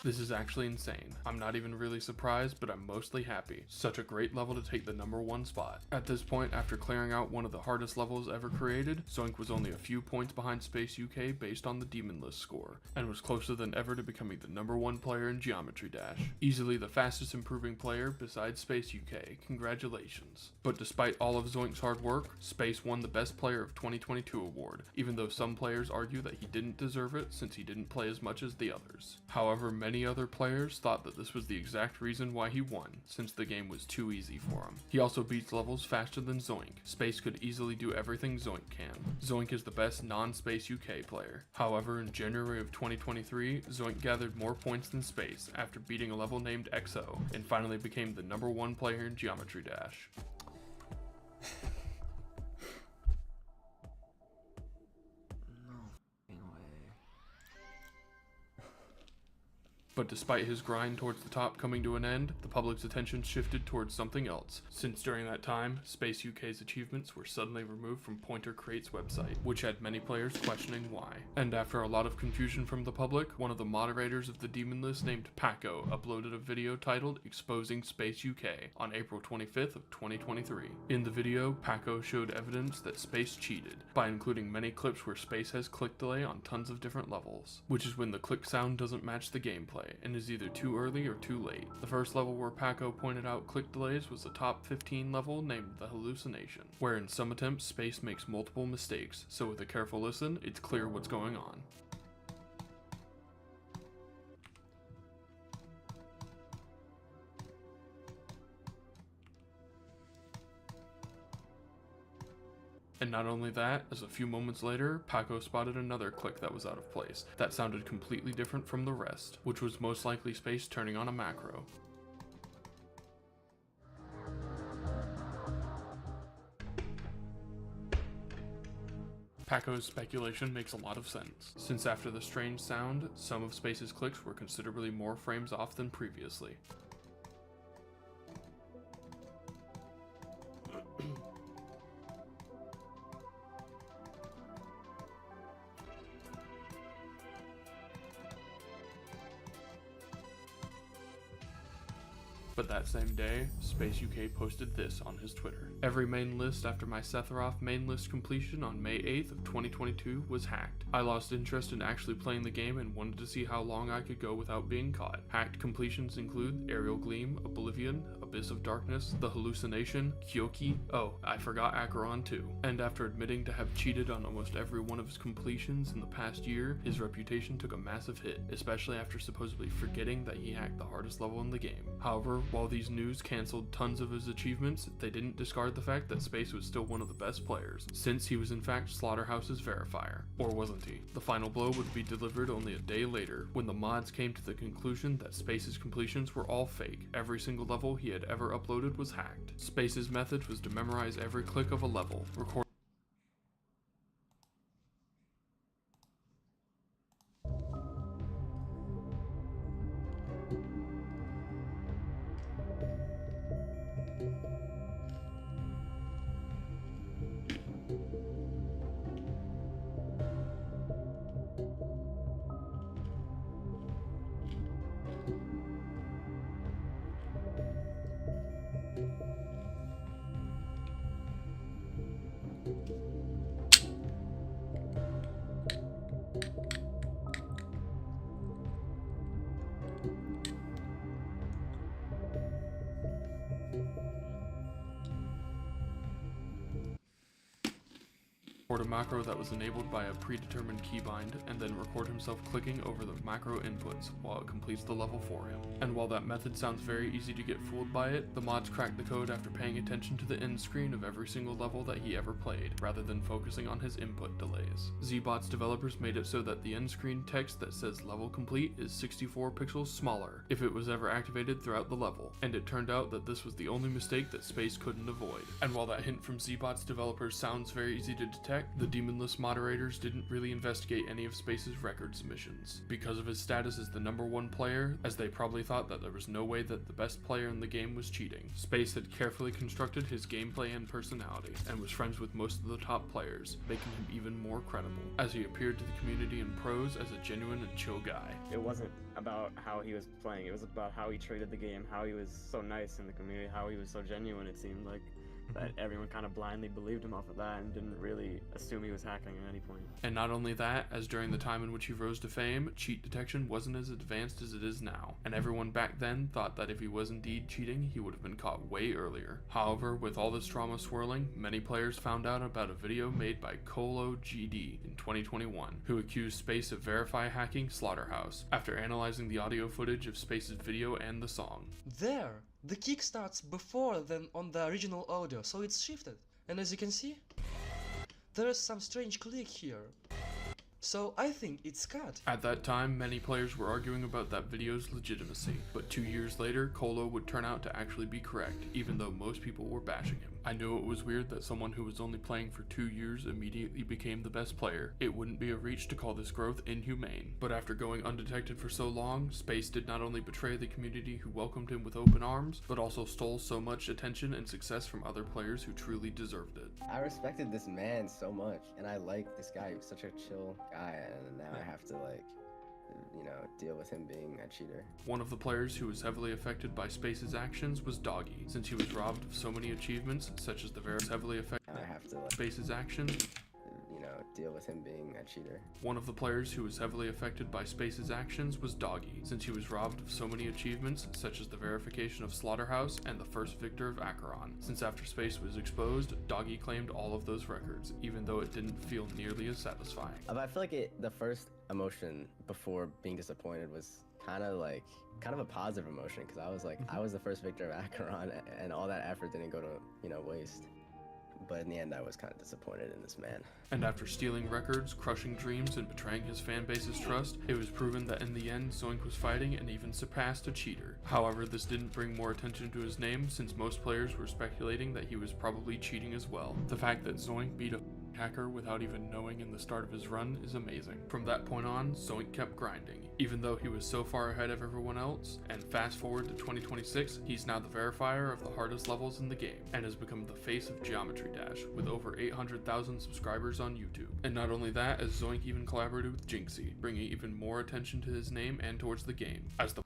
This is actually insane. I'm not even really surprised, but I'm mostly happy. Such a great level to take the #1 spot. At this point, after clearing out one of the hardest levels ever created, Zoink was only a few points behind Space UK based on the demon list score, and was closer than ever to becoming the #1 player in Geometry Dash. Easily the fastest improving player besides Space UK. Congratulations. But despite all of Zoink's hard work, Space won the Best Player of 2022 award, even though some players argue that he didn't deserve it since he didn't play as much as the others. However, many other players thought that this was the exact reason why he won, since the game was too easy for him. He also beats levels faster than Zoink. Space could easily do everything Zoink can. Zoink is the best non-Space UK player. However, in January of 2023, Zoink gathered more points than Space after beating a level named XO, and finally became the #1 player in Geometry Dash. But despite his grind towards the top coming to an end, the public's attention shifted towards something else, since during that time, Space UK's achievements were suddenly removed from Pointer Create's website, which had many players questioning why. And after a lot of confusion from the public, one of the moderators of the demon list named Paco uploaded a video titled Exposing Space UK on April 25th of 2023. In the video, Paco showed evidence that Space cheated, by including many clips where Space has click delay on tons of different levels, which is when the click sound doesn't match the gameplay, and is either too early or too late. The first level where Paco pointed out click delays was the top 15 level named The Hallucination, where in some attempts Space makes multiple mistakes, so with a careful listen, it's clear what's going on. And not only that, as a few moments later, Paco spotted another click that was out of place, that sounded completely different from the rest, which was most likely Space turning on a macro. Paco's speculation makes a lot of sense, since after the strange sound, some of Space's clicks were considerably more frames off than previously. But that same day, Space UK posted this on his Twitter. Every main list after my Sephiroth main list completion on May 8th of 2022 was hacked. I lost interest in actually playing the game and wanted to see how long I could go without being caught. Hacked completions include Aerial Gleam, Oblivion, Abyss of Darkness, The Hallucination, Kyoki, oh, I forgot Acheron too. And after admitting to have cheated on almost every one of his completions in the past year, his reputation took a massive hit, especially after supposedly forgetting that he hacked the hardest level in the game. However, while these news cancelled tons of his achievements, they didn't discard the fact that Space was still one of the best players, since he was in fact Slaughterhouse's verifier. Or wasn't he? The final blow would be delivered only a day later, when the mods came to the conclusion that Space's completions were all fake. Every single level he had ever uploaded was hacked. Space's method was to memorize every click of a level, record Record a macro that was enabled by a predetermined keybind, and then record himself clicking over the macro inputs while it completes the level for him. And while that method sounds very easy to get fooled by it, the mods cracked the code after paying attention to the end screen of every single level that he ever played, rather than focusing on his input delays. ZBot's developers made it so that the end screen text that says level complete is 64 pixels smaller if it was ever activated throughout the level, and it turned out that this was the only mistake that Space couldn't avoid. And while that hint from ZBot's developers sounds very easy to detect, the Demonless moderators didn't really investigate any of Space's record submissions, because of his status as the #1 player, as they probably thought that there was no way that the best player in the game was cheating. Space had carefully constructed his gameplay and personality, and was friends with most of the top players, making him even more credible, as he appeared to the community in pros as a genuine and chill guy. It wasn't about how he was playing, it was about how he treated the game, how he was so nice in the community, how he was so genuine, it seemed like. That everyone kind of blindly believed him off of that and didn't really assume he was hacking at any point. And not only that, as during the time in which he rose to fame, cheat detection wasn't as advanced as it is now, and everyone back then thought that if he was indeed cheating, he would have been caught way earlier. However, with all this drama swirling, many players found out about a video made by Colo GD in 2021, who accused Space of verify hacking Slaughterhouse, after analyzing the audio footage of Space's video and the song. There! The kick starts before than on the original audio, so it's shifted. And as you can see, there is some strange click here. So I think it's cut. At that time, many players were arguing about that video's legitimacy, but 2 years later, Colo would turn out to actually be correct, even though most people were bashing him. I knew it was weird that someone who was only playing for 2 years immediately became the best player. It wouldn't be a reach to call this growth inhumane. But after going undetected for so long, Space did not only betray the community who welcomed him with open arms, but also stole so much attention and success from other players who truly deserved it. I respected this man so much, and I liked this guy. He was such a chill guy, and now I have to, like, you know, deal with him being a cheater. One of the players who was heavily affected by Space's actions was Doggy, since he was robbed of so many achievements, such as the very heavily affected I have to, like, Space's actions. You know, deal with him being a cheater. One of the players who was heavily affected by Space's actions was Doggy, since he was robbed of so many achievements, such as the verification of Slaughterhouse and the first victor of Acheron, since after Space was exposed, Doggy claimed all of those records, even though it didn't feel nearly as satisfying. I feel like the first emotion before being disappointed was kind of a positive emotion, because I was like, I was the first victor of Acheron, and all that effort didn't go to, you know, waste. But in the end, I was kind of disappointed in this man. And after stealing records, crushing dreams, and betraying his fanbase's trust, it was proven that in the end, Zoink was fighting and even surpassed a cheater. However, this didn't bring more attention to his name, since most players were speculating that he was probably cheating as well. The fact that Zoink beat a hacker without even knowing in the start of his run is amazing. From that point on, Zoink kept grinding, even though he was so far ahead of everyone else, and fast forward to 2026, he's now the verifier of the hardest levels in the game, and has become the face of Geometry Dash, with over 800,000 subscribers on YouTube. And not only that, as Zoink even collaborated with Jinxie, bringing even more attention to his name and towards the game, as the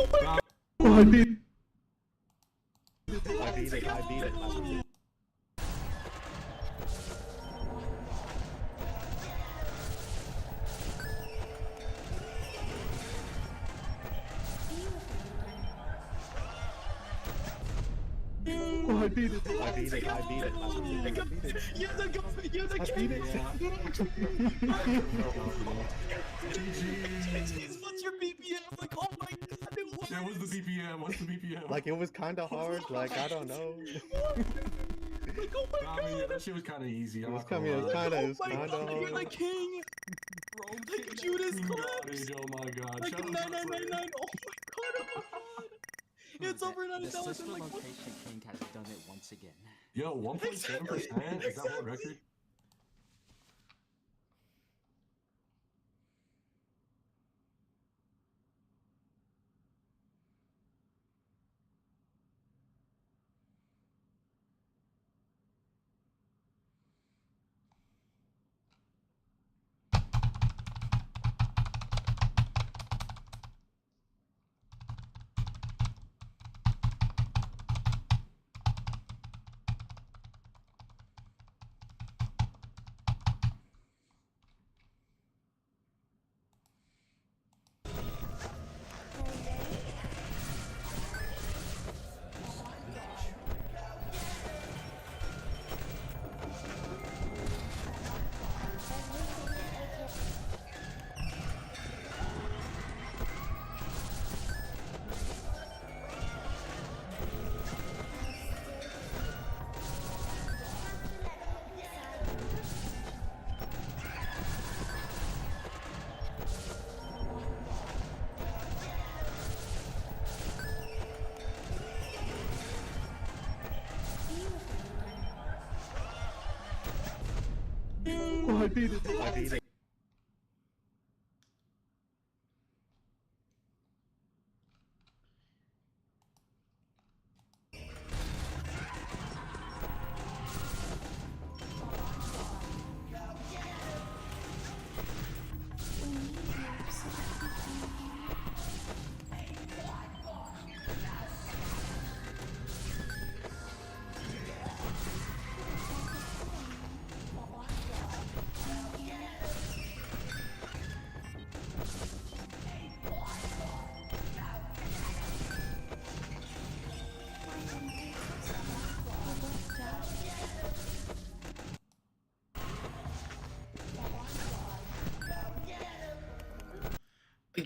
Oh my god. I beat it. Oh, I beat it. I beat it. You're the king. You're the king. What's your BPM? Like, oh my god, it was. Yeah, what's the BPM? What's the BPM? Like, it was kind of hard. Like, I don't know. Like, oh my I mean, god. that shit was kind of easy. It was kind of Oh my hard. god, you're the king. Bro, like Judas Collapse. Oh my god. Like Shut up, 9999. Oh my god, oh my god. It's over 9,000. The sister Like, what? location king has done it once again. Yo, 1.7%? Is that what record? Oh, I beat it. I beat it.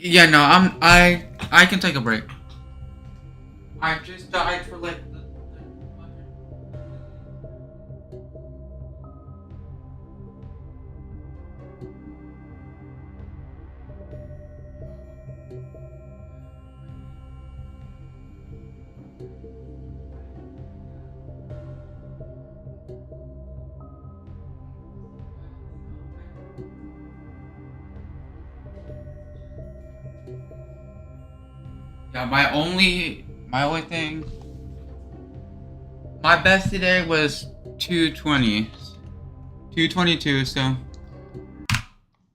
Yeah, no, I can take a break. I just died for like. Yeah, my only thing. My best today was 220, 222. So